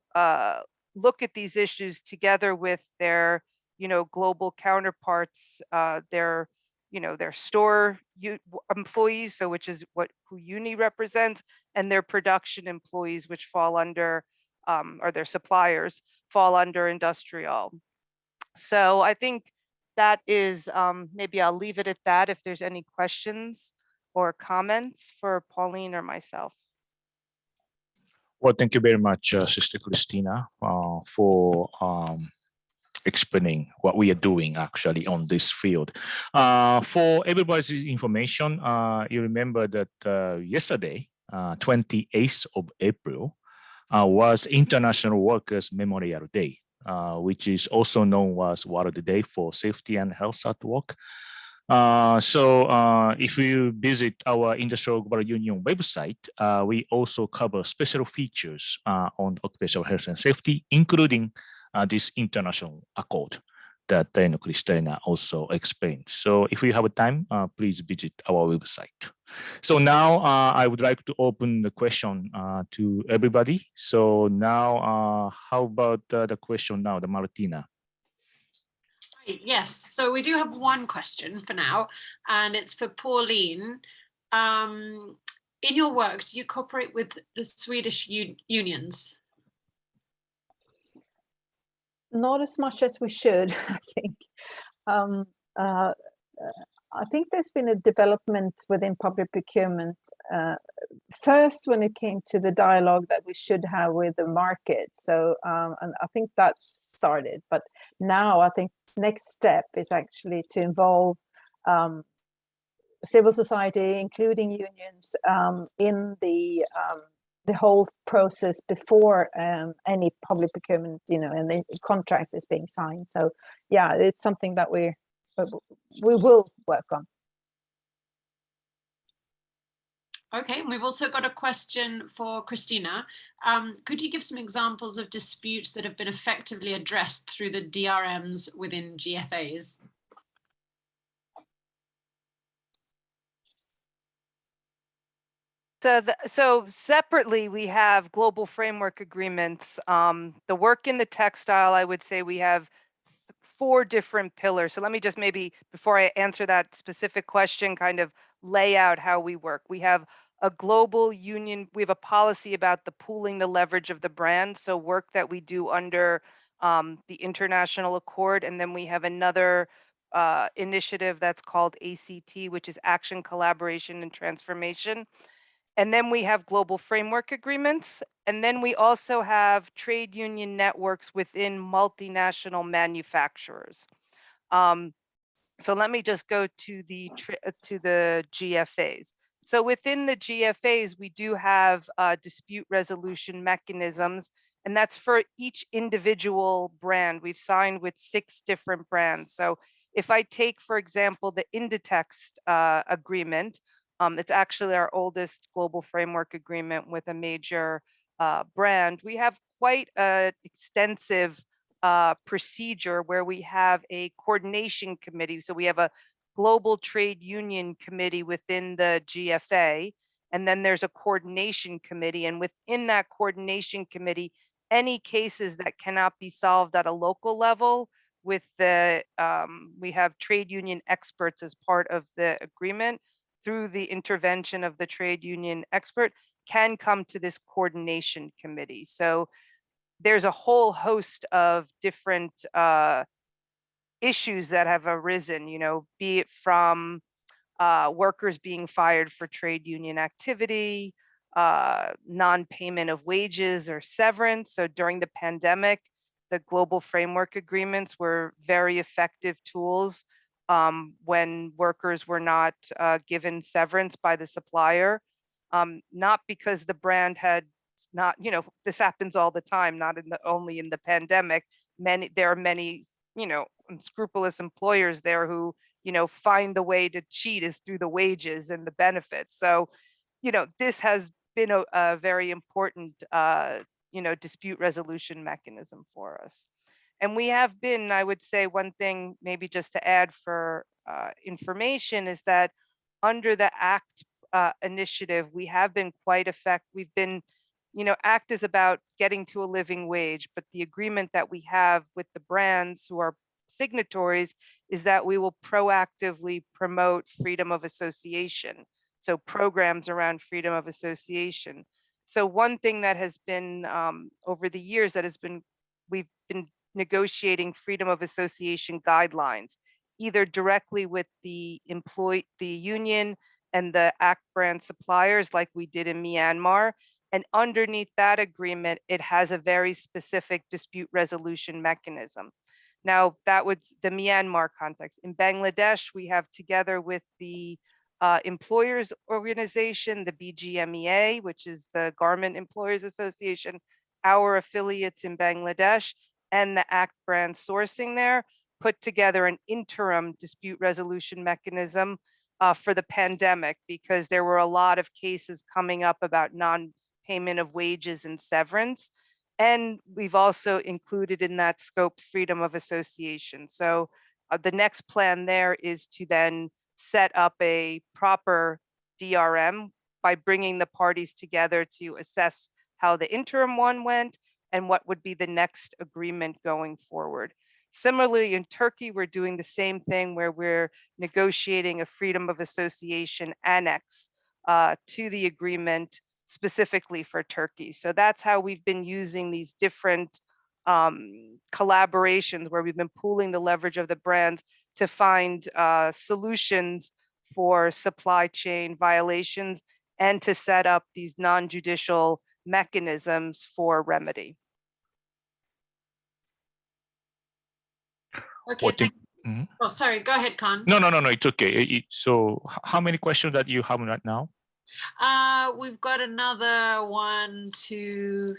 look at these issues together with their, you know, global counterparts, their, you know, their store employees, so which is who Uni represents, and their production employees, which fall under, or their suppliers fall under IndustriALL. So I think that is, maybe I'll leave it at that if there's any questions or comments for Pauline or myself. Well, thank you very much, Sister Christina, for explaining what we are doing actually on this field. For everybody's information, you remember that yesterday, 28th of April, was International Workers' Memorial Day, which is also known as World Day for Safety and Health at Work. So if you visit our Industrial Global Union website, we also cover special features on occupational health and safety, including this international accord that Christina also explained. So if you have time, please visit our website. So now I would like to open the question to everybody. So now, how about the question now, the Martina? Yes, so we do have one question for now, and it's for Pauline. In your work, do you cooperate with the Swedish unions? Not as much as we should, I think. I think there's been a development within public procurement. First, when it came to the dialogue that we should have with the market. So, and I think that's started. But now I think next step is actually to involve civil society, including unions, in the whole process before any public procurement, you know, and the contracts is being signed. So, yeah, it's something that we will work on. Okay, we've also got a question for Christina. Could you give some examples of disputes that have been effectively addressed through the DRMs within GFAs? So separately, we have global framework agreements. The work in the textile, I would say we have 4 different pillars. So let me just maybe, before I answer that specific question, kind of lay out how we work. We have a global union, we have a policy about the pooling the leverage of the brand. So work that we do under the International Accord, and then we have another initiative that's called ACT, which is Action, Collaboration, and Transformation. And then we have global framework agreements. And then we also have trade union networks within multinational manufacturers. So let me just go to the GFAs. So within the GFAs, we do have dispute resolution mechanisms, and that's for each individual brand. We've signed with 6 different brands. So if I take, for example, the Inditex agreement, it's actually our oldest global framework agreement with a major brand. We have quite an extensive procedure where we have a coordination committee. So we have a global trade union committee within the GFA, and then there's a coordination committee. And within that coordination committee, any cases that cannot be solved at a local level with the, we have trade union experts as part of the agreement, through the intervention of the trade union expert, can come to this coordination committee. So there's a whole host of different issues that have arisen, you know, be it from workers being fired for trade union activity, non-payment of wages or severance. So during the pandemic, the global framework agreements were very effective tools when workers were not given severance by the supplier, not because the brand had not, you know, this happens all the time, not in the only in the pandemic. There are many, you know, unscrupulous employers there who, you know, find the way to cheat is through the wages and the benefits. So, you know, this has been a very important, you know, dispute resolution mechanism for us. And we have been, I would say one thing maybe just to add for information is that under the ACT initiative, we have been quite effective. We've been, you know, ACT is about getting to a living wage, but the agreement that we have with the brands who are signatories is that we will proactively promote freedom of association. So programs around freedom of association. So one thing that has been over the years that has been, we've been negotiating freedom of association guidelines, either directly with the union and the ACT brand suppliers like we did in Myanmar. And underneath that agreement, it has a very specific dispute resolution mechanism. Now, that was the Myanmar context. In Bangladesh, we have, together with the employers organization, the BGMEA, which is the Garment Employers Association, our affiliates in Bangladesh, and the ACT brand sourcing there, put together an interim dispute resolution mechanism for the pandemic, because there were a lot of cases coming up about non-payment of wages and severance. And we've also included in that scope freedom of association. So the next plan there is to then set up a proper DRM by bringing the parties together to assess how the interim one went and what would be the next agreement going forward. Similarly, in Turkey, we're doing the same thing where we're negotiating a freedom of association annex to the agreement specifically for Turkey. So that's how we've been using these different collaborations where we've been pooling the leverage of the brands to find solutions for supply chain violations and to set up these non-judicial mechanisms for remedy. Okay. Oh, sorry. Go ahead, Khan. No, it's okay. So how many questions that you have right now? We've got another 1, 2,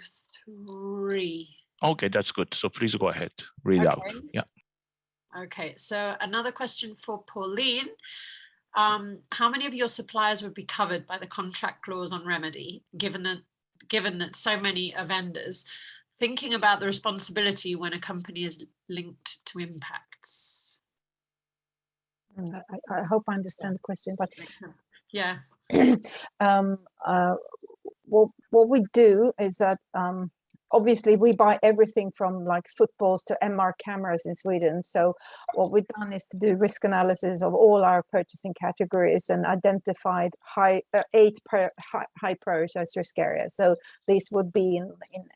3. Okay, that's good. So please go ahead, read out. Yeah. Okay, so another question for Pauline. How many of your suppliers would be covered by the contract clause on remedy, given that so many are vendors? Thinking about the responsibility when a company is linked to impacts. I hope I understand the question, but yeah. What we do is that obviously we buy everything from like footballs to MR cameras in Sweden. So what we've done is to do risk analysis of all our purchasing categories and identified eight high prioritized risk areas. So these would be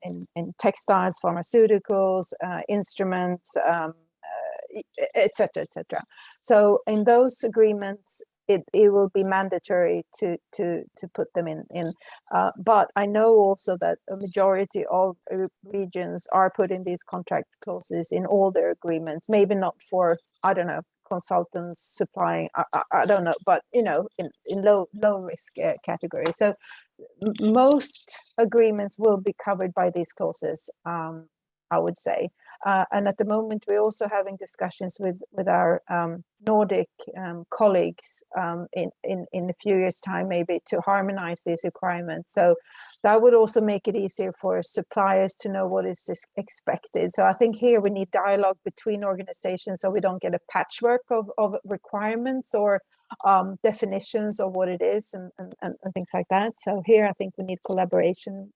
in textiles, pharmaceuticals, instruments, etc., etc. So in those agreements, it will be mandatory to put them in. But I know also that a majority of regions are putting these contract clauses in all their agreements. Maybe not for, I don't know, consultants supplying, I don't know, but you know, in low risk categories. So most agreements will be covered by these clauses, I would say. And at the moment, we're also having discussions with our Nordic colleagues in a few years' time, maybe, to harmonize these requirements. So that would also make it easier for suppliers to know what is expected. So I think here we need dialogue between organizations so we don't get a patchwork of requirements or definitions of what it is and things like that. So here I think we need collaboration,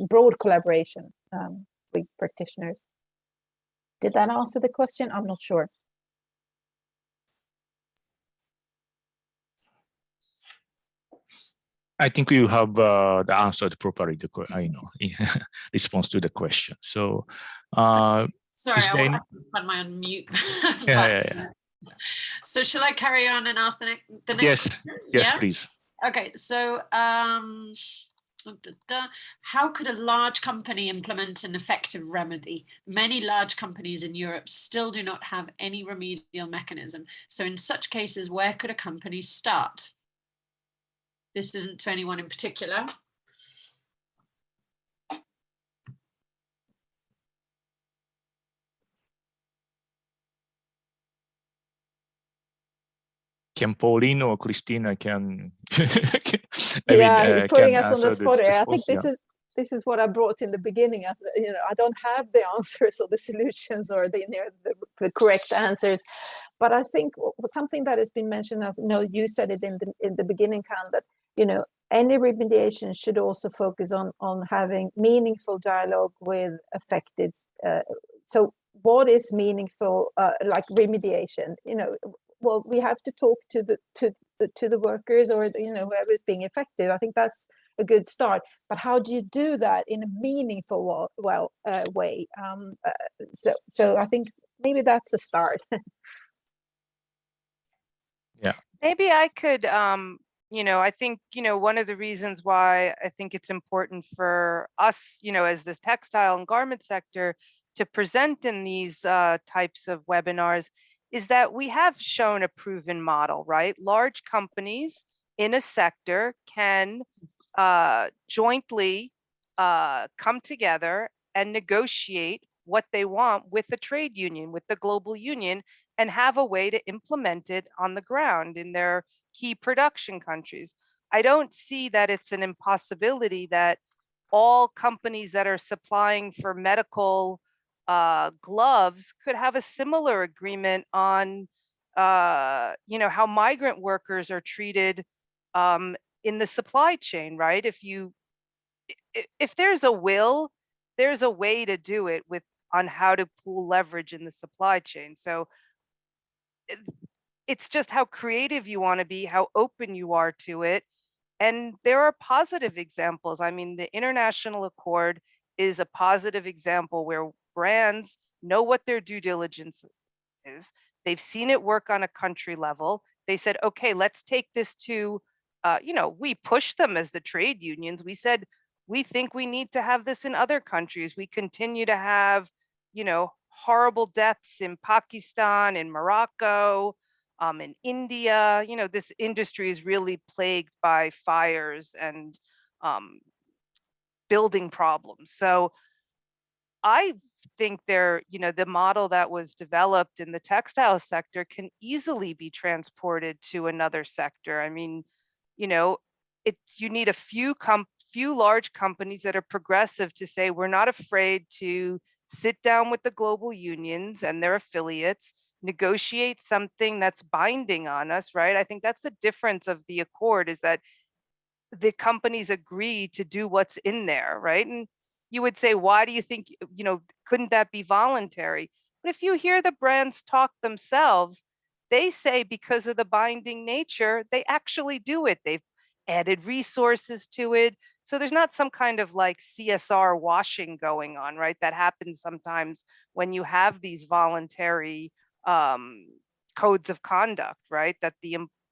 broad collaboration with practitioners. Did that answer the question? I'm not sure. I think you have answered properly the response to the question. So, sorry, I want to put my on mute. yeah. So, shall I carry on and ask the next? Yes, question? yes, Yeah? please. Okay, so how could a large company implement an effective remedy? Many large companies in Europe still do not have any remedial mechanism. So in such cases, where could a company start? This isn't to anyone in particular. Can Pauline or Christina can? Putting us on the spot here. I think this is what I brought in the beginning. You know, I don't have the answers or the solutions or the correct answers, but I think something that has been mentioned. I know you said it in the beginning, Kan, that you know any remediation should also focus on having meaningful dialogue with affected. So what is meaningful, like remediation? You know. Well, we have to talk to the workers or whoever is being affected. I think that's a good start. But how do you do that in a meaningful way? So I think maybe that's a start. Yeah. Maybe I could. I think one of the reasons why I think it's important for us, as the textile and garment sector, to present in these types of webinars is that we have shown a proven model, right? Large companies in a sector can jointly come together and negotiate what they want with the trade union, with the global union, and have a way to implement it on the ground in their key production countries. I don't see that it's an impossibility that all companies that are supplying for medical gloves could have a similar agreement on, how migrant workers are treated in the supply chain, right? If there's a will, there's a way to do it on how to pool leverage in the supply chain. So it's just how creative you want to be, how open you are to it. And there are positive examples. I mean, the International Accord is a positive example where brands know what their due diligence is. They've seen it work on a country level. They said, okay, let's take this to, we pushed them as the trade unions. We said, we think we need to have this in other countries. We continue to have, horrible deaths in Pakistan, in Morocco, in India. This industry is really plagued by fires and building problems. So I think the model that was developed in the textile sector can easily be transported to another sector. I mean, you need a few large companies that are progressive to say, we're not afraid to sit down with the global unions and their affiliates, negotiate something that's binding on us, right? I think that's the difference of the accord, is that the companies agree to do what's in there, right? And you would say, why do you think, couldn't that be voluntary? But if you hear the brands talk themselves, they say because of the binding nature, they actually do it. They've added resources to it. So there's not some kind of like CSR washing going on, right? That happens sometimes when you have these voluntary codes of conduct, right? That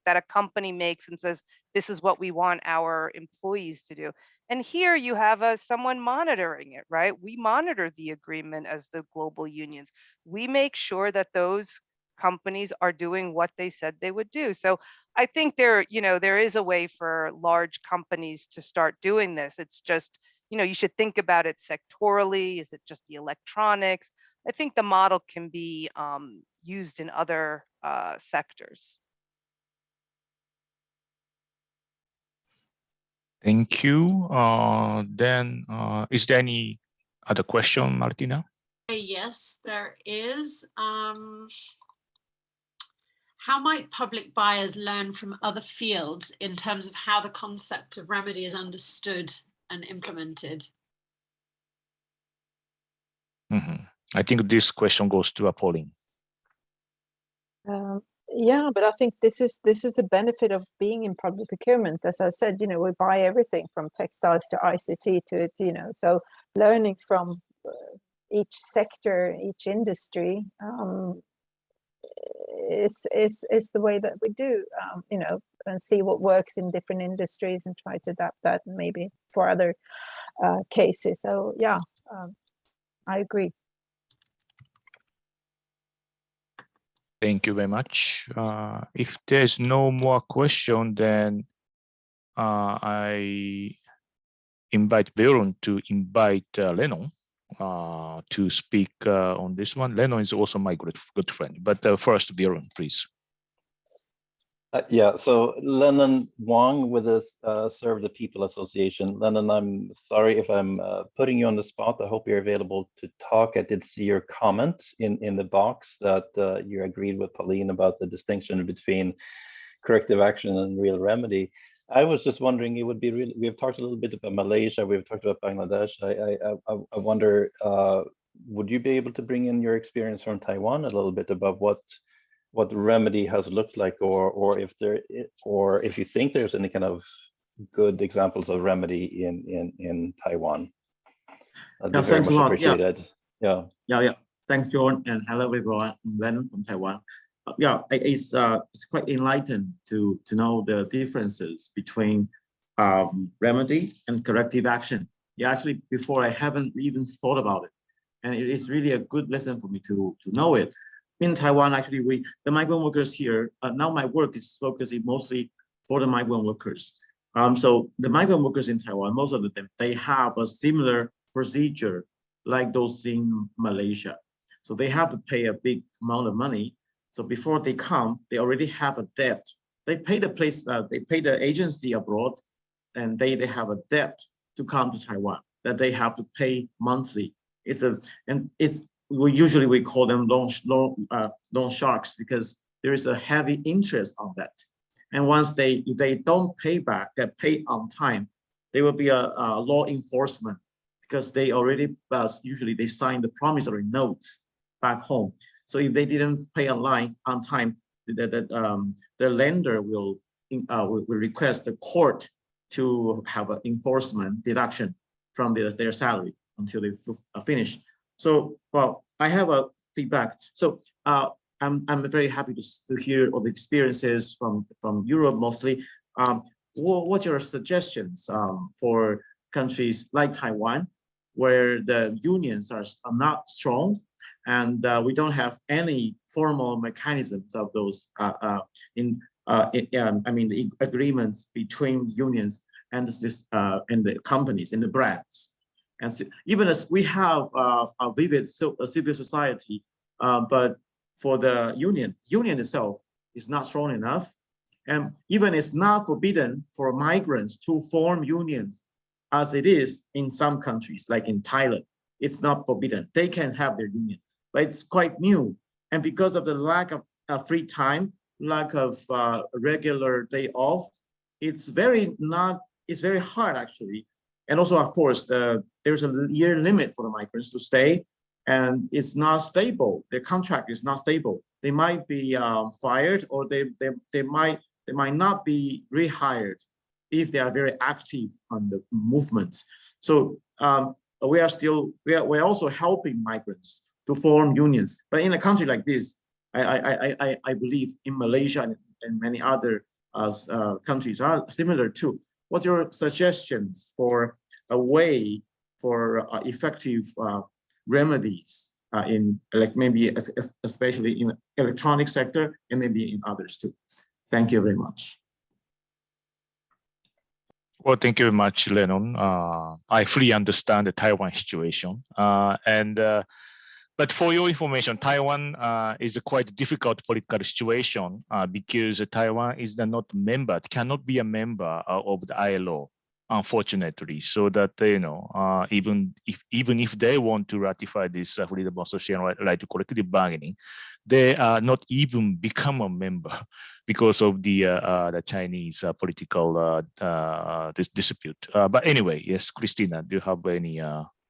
a company makes and says, this is what we want our employees to do. And here you have someone monitoring it, right? We monitor the agreement as the global unions. We make sure that those companies are doing what they said they would do. So I think there is a way for large companies to start doing this. It's just, you should think about it sectorally. Is it just the electronics? I think the model can be used in other sectors. Thank you. Then, is there any other question, Martina? Yes, there is. How might public buyers learn from other fields in terms of how the concept of remedy is understood and implemented? I think this question goes to Pauline. Yeah, but I think this is the benefit of being in public procurement. As I said, we buy everything from textiles to ICT to so learning from each sector, each industry is the way that we do, and see what works in different industries and try to adapt that maybe for other cases. So yeah, I agree. Thank you very much. If there's no more question, then I invite Björn to invite Lennon to speak on this one. Lennon is also my good friend, but first, Björn, please. Yeah, so Lennon Wang with the Serve the People Association. Lennon, I'm sorry if I'm putting you on the spot. I hope you're available to talk. I did see your comment in the box that you agreed with Pauline about the distinction between corrective action and real remedy. I was just wondering, it would be really, we've talked a little bit about Malaysia, we've talked about Bangladesh. I wonder, would you be able to bring in your experience from Taiwan a little bit about what remedy has looked like, or if you think there's any kind of good examples of remedy in Taiwan? That'd be very much appreciated. Yeah. Thanks, Bjorn, and hello everyone. I'm Lennon from Taiwan. It's quite enlightening to know the differences between remedy and corrective action. Actually, before I haven't even thought about it, and it is really a good lesson for me to know it. In Taiwan, actually, the migrant workers here, now my work is focusing mostly for the migrant workers. So the migrant workers in Taiwan, most of them, they have a similar procedure like those in Malaysia. So they have to pay a big amount of money. So before they come, they already have a debt. They pay the place, they pay the agency abroad, and they have a debt to come to Taiwan that they have to pay monthly. We call them loan sharks because there is a heavy interest on that. And once if they don't pay back, that pay on time, there will be a law enforcement because they already usually they sign the promissory notes back home. So if they didn't pay on time, the lender will request the court to have an enforcement deduction from their salary until they finish. So, well, I have a feedback. So I'm very happy to hear all the experiences from Europe mostly. What's your suggestions for countries like Taiwan, where the unions are not strong and we don't have any formal mechanisms of those the agreements between unions and the companies and the brands. And so, even as we have a vivid civil society, but for the union itself is not strong enough. And even it's not forbidden for migrants to form unions as it is in some countries, like in Thailand. It's not forbidden. They can have their union, but it's quite new. And because of the lack of free time, lack of regular day off, it's very hard actually. And also, of course, there's a year limit for the migrants to stay, and it's not stable. Their contract is not stable. They might be fired, or they might not be rehired if they are very active on the movements. So we're also helping migrants to form unions. But in a country like this, I believe in Malaysia and many other countries are similar too. What's your suggestions for a way for effective remedies in, like, maybe especially in electronic sector and maybe in others too? Thank you very much. Well, thank you very much, Lennon. I fully understand the Taiwan situation. But for your information, Taiwan is a quite difficult political situation because Taiwan is not a member, cannot be a member of the ILO, unfortunately. So that, even if they want to ratify this freedom of association right to collective bargaining, they are not even become a member because of the Chinese political dispute. But anyway, yes, Christina, do you have any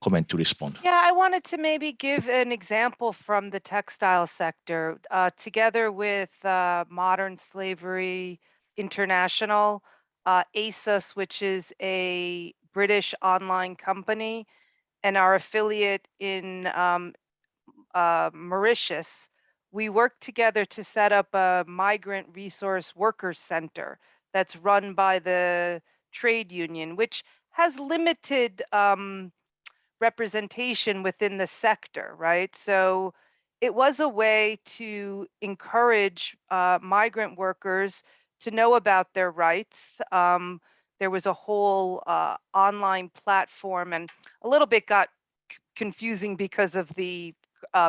comment to respond? Yeah, I wanted to maybe give an example from the textile sector. Together with Modern Slavery International, ASUS, which is a British online company, and our affiliate in Mauritius, we worked together to set up a migrant resource workers center that's run by the trade union, which has limited representation within the sector, right? So it was a way to encourage migrant workers to know about their rights. There was a whole online platform, and a little bit got confusing because of the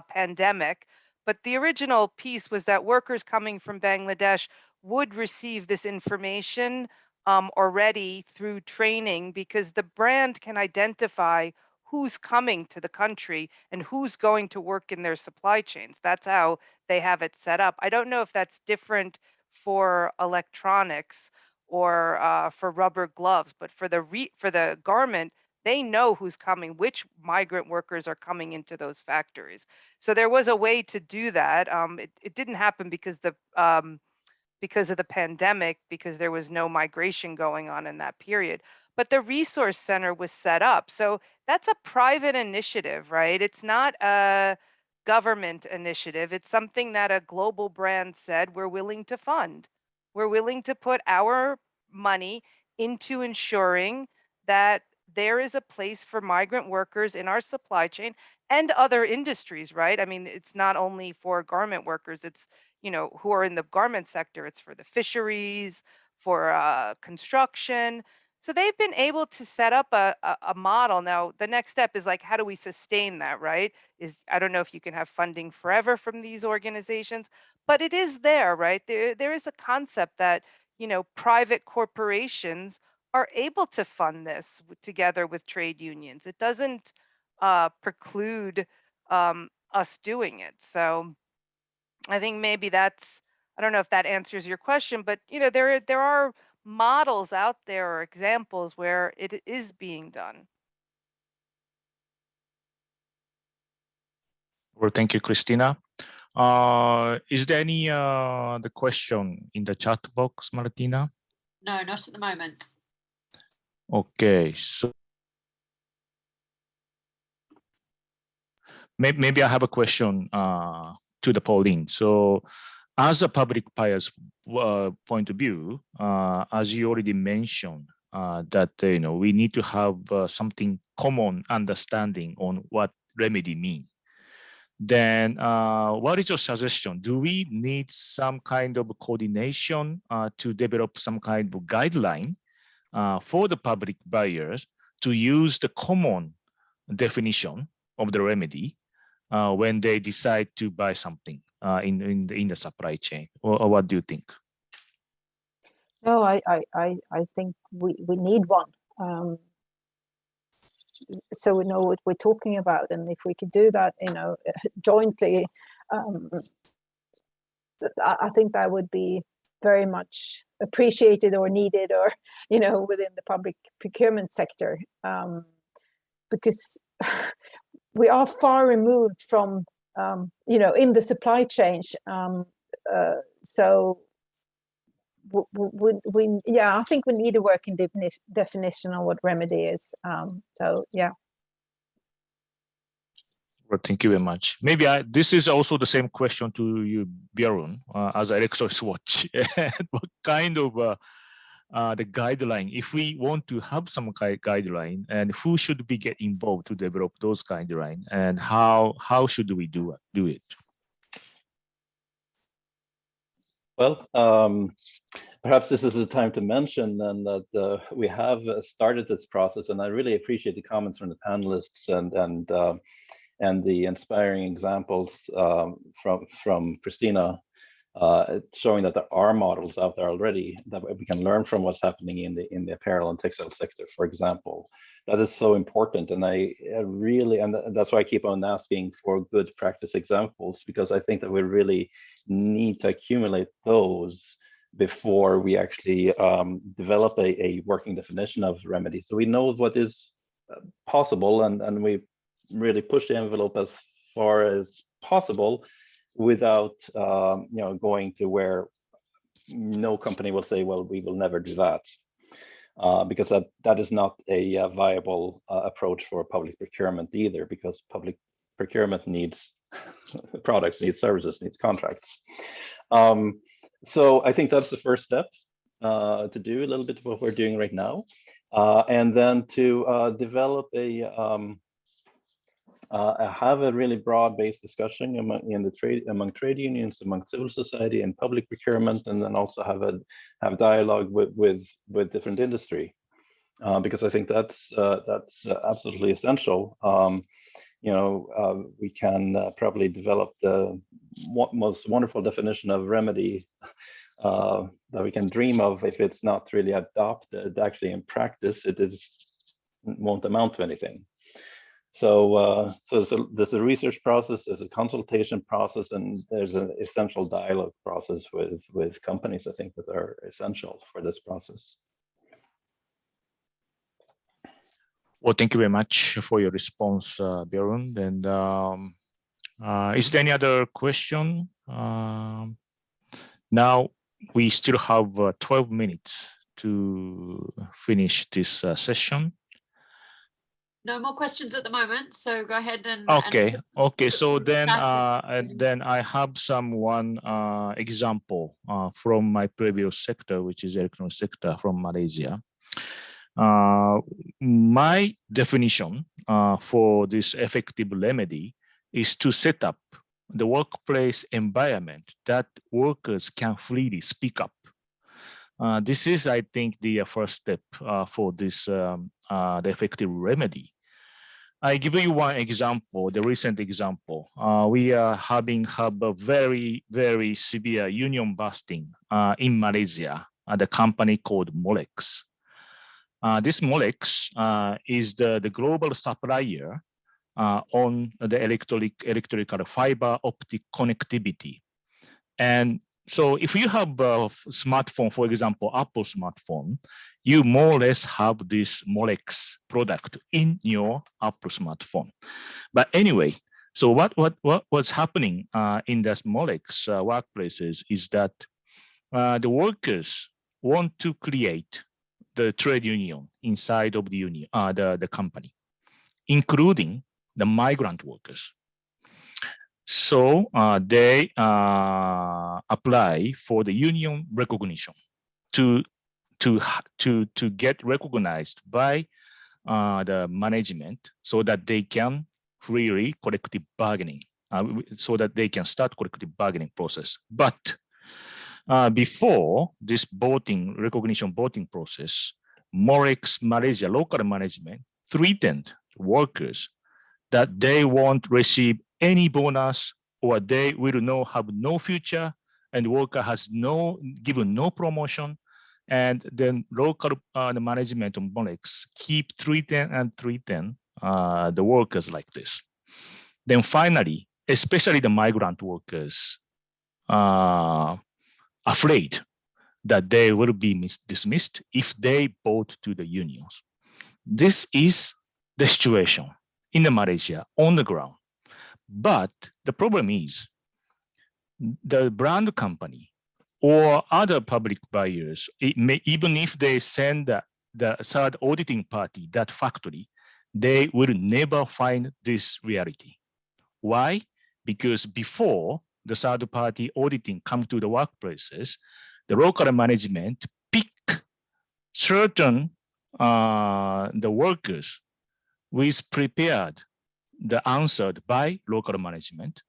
pandemic. But the original piece was that workers coming from Bangladesh would receive this information already through training, because the brand can identify who's coming to the country and who's going to work in their supply chains. That's how they have it set up. I don't know if that's different for electronics or for rubber gloves, but for the garment, they know who's coming, which migrant workers are coming into those factories. So there was a way to do that. It didn't happen because of the pandemic, because there was no migration going on in that period. But the resource center was set up. So that's a private initiative, right? It's not a government initiative. It's something that a global brand said we're willing to fund. We're willing to put our money into ensuring that there is a place for migrant workers in our supply chain and other industries, right? I mean, it's not only for garment workers, it's, who are in the garment sector, it's for the fisheries, for construction. So they've been able to set up a model. Now, the next step is like, how do we sustain that, right? I don't know if you can have funding forever from these organizations, but it is there, right? There is a concept that, private corporations are able to fund this together with trade unions. It doesn't preclude us doing it. So I think maybe that's, I don't know if that answers your question, but there are models out there or examples where it is being done. Well, thank you, Christina. Is there any the question in the chat box, Martina? No, not at the moment. Okay, so maybe I have a question to the Pauline. So as a public buyer's point of view, as you already mentioned, that we need to have something common understanding on what remedy means. Then what is your suggestion? Do we need some kind of coordination to develop some kind of guideline for the public buyers to use the common definition of the remedy when they decide to buy something in the supply chain? Or what do you think? No, I think we need one. So we know what we're talking about, and if we could do that, jointly, I think that would be very much appreciated or needed, or within the public procurement sector, because we are far removed from in the supply chain. So I think we need a working definition on what remedy is. So yeah. Well, thank you very much. Maybe this is also the same question to you, Björn, as Electrolux Watch. What kind of the guideline, if we want to have some guideline, and who should we get involved to develop those guidelines, and how should we do it? Well, perhaps this is the time to mention then that we have started this process, and I really appreciate the comments from the panelists and the inspiring examples from Christina, showing that there are models out there already that we can learn from what's happening in the apparel and textile sector, for example. That is so important, and I really, and that's why I keep on asking for good practice examples, because I think that we really need to accumulate those before we actually develop a working definition of remedy. So we know what is possible, and we really push the envelope as far as possible without going to where no company will say, well, we will never do that, because that is not a viable approach for public procurement either, because public procurement needs products, needs services, needs contracts. So I think that's the first step, to do a little bit of what we're doing right now, and then to develop have a really broad-based discussion among trade unions, among civil society and public procurement, and then also have dialogue with different industry, because I think that's absolutely essential. We can probably develop the most wonderful definition of remedy that we can dream of. If it's not really adopted actually in practice, won't amount to anything. So there's a research process, there's a consultation process, and there's an essential dialogue process with companies, I think, that are essential for this process. Well, thank you very much for your response, Björn. And is there any other question? Now we still have 12 minutes to finish this session. No more questions at the moment, so go ahead and. Okay. So then I have one example from my previous sector, which is electronic sector from Malaysia. My definition for this effective remedy is to set up the workplace environment that workers can freely speak up. This is, I think, the first step for this the effective remedy. I give you one example, the recent example. We are have a very, very severe union busting in Malaysia at a company called Molex. This Molex is the global supplier on the electrical fiber optic connectivity. And so if you have a smartphone, for example, Apple smartphone, you more or less have this Molex product in your Apple smartphone. But anyway, so what's happening in this Molex workplaces is that the workers want to create the trade union inside of the union, the company, including the migrant workers. So they apply for the union recognition to get recognized by the management, so that they can freely collective bargaining, so that they can start collective bargaining process. But before this recognition voting process, Molex Malaysia local management threatened workers that they won't receive any bonus, or they will have no future, and worker has given no promotion. And then local the management of Molex keep threaten the workers like this. Then finally, especially the migrant workers, afraid that they will be dismissed if they vote to the unions. This is the situation in Malaysia on the ground. But the problem is the brand company or other public buyers, even if they send the third auditing party, that factory, they will never find this reality. Why? Because before the third party auditing come to the workplaces, the local management pick certain the workers with prepared the answered by local management,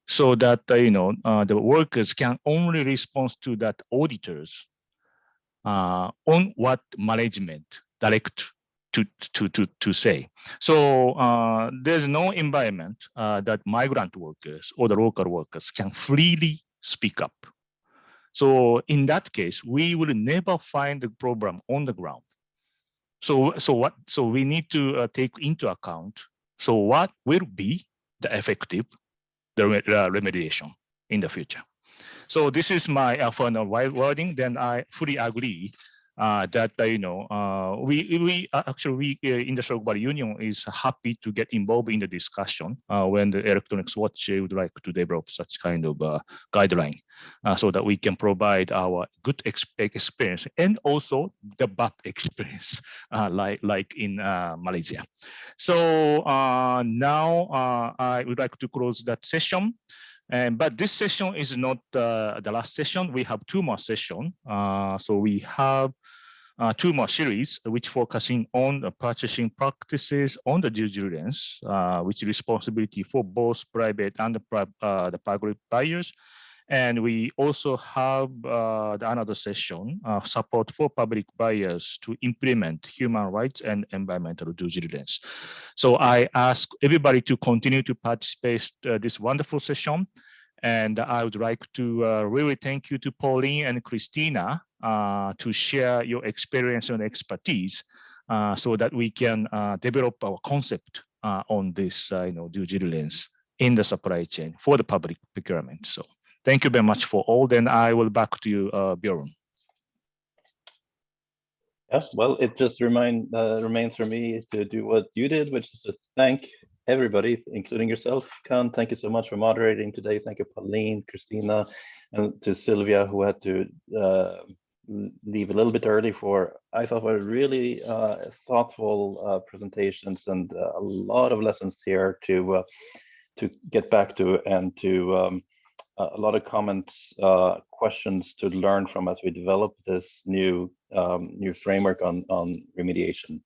so that the workers can only respond to that auditors on what management direct to say. So there's no environment that migrant workers or the local workers can freely speak up. So in that case, we will never find the problem on the ground. So we need to take into account. So what will be the effective remediation in the future? So this is my final wording. Then I fully agree that we actually Industrial Body Union is happy to get involved in the discussion when the electronics watch would like to develop such kind of guideline, so that we can provide our good experience and also the bad experience like in Malaysia. So now I would like to close that session. But this session is not the last session. We have two more sessions. So we have two more series, which focusing on the purchasing practices on the due diligence, which is responsibility for both private and the public buyers. And we also have another session, support for public buyers to implement human rights and environmental due diligence. So I ask everybody to continue to participate this wonderful session. And I would like to really thank you to Pauline and Christina to share your experience and expertise so that we can develop our concept on this due diligence in the supply chain for the public procurement. So thank you very much for all. Then I will back to you, Bjorn. Yeah, well, it just remains for me to do what you did, which is to thank everybody, including yourself, Kan. Thank you so much for moderating today. Thank you, Pauline, Christina, and to Sylvia, who had to leave a little bit early for, I thought, were really thoughtful presentations and a lot of lessons here to get back to, and to a lot of comments, questions to learn from as we develop this new framework on remediation.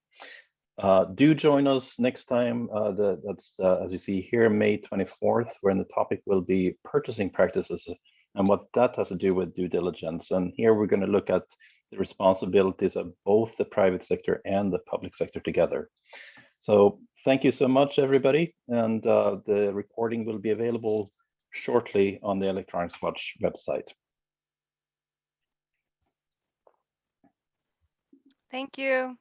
Do join us next time. That's as you see here, May 24th, where the topic will be purchasing practices and what that has to do with due diligence. And here we're going to look at the responsibilities of both the private sector and the public sector together. So thank you so much, everybody. And the recording will be available shortly on the Electronics Watch website. Thank you.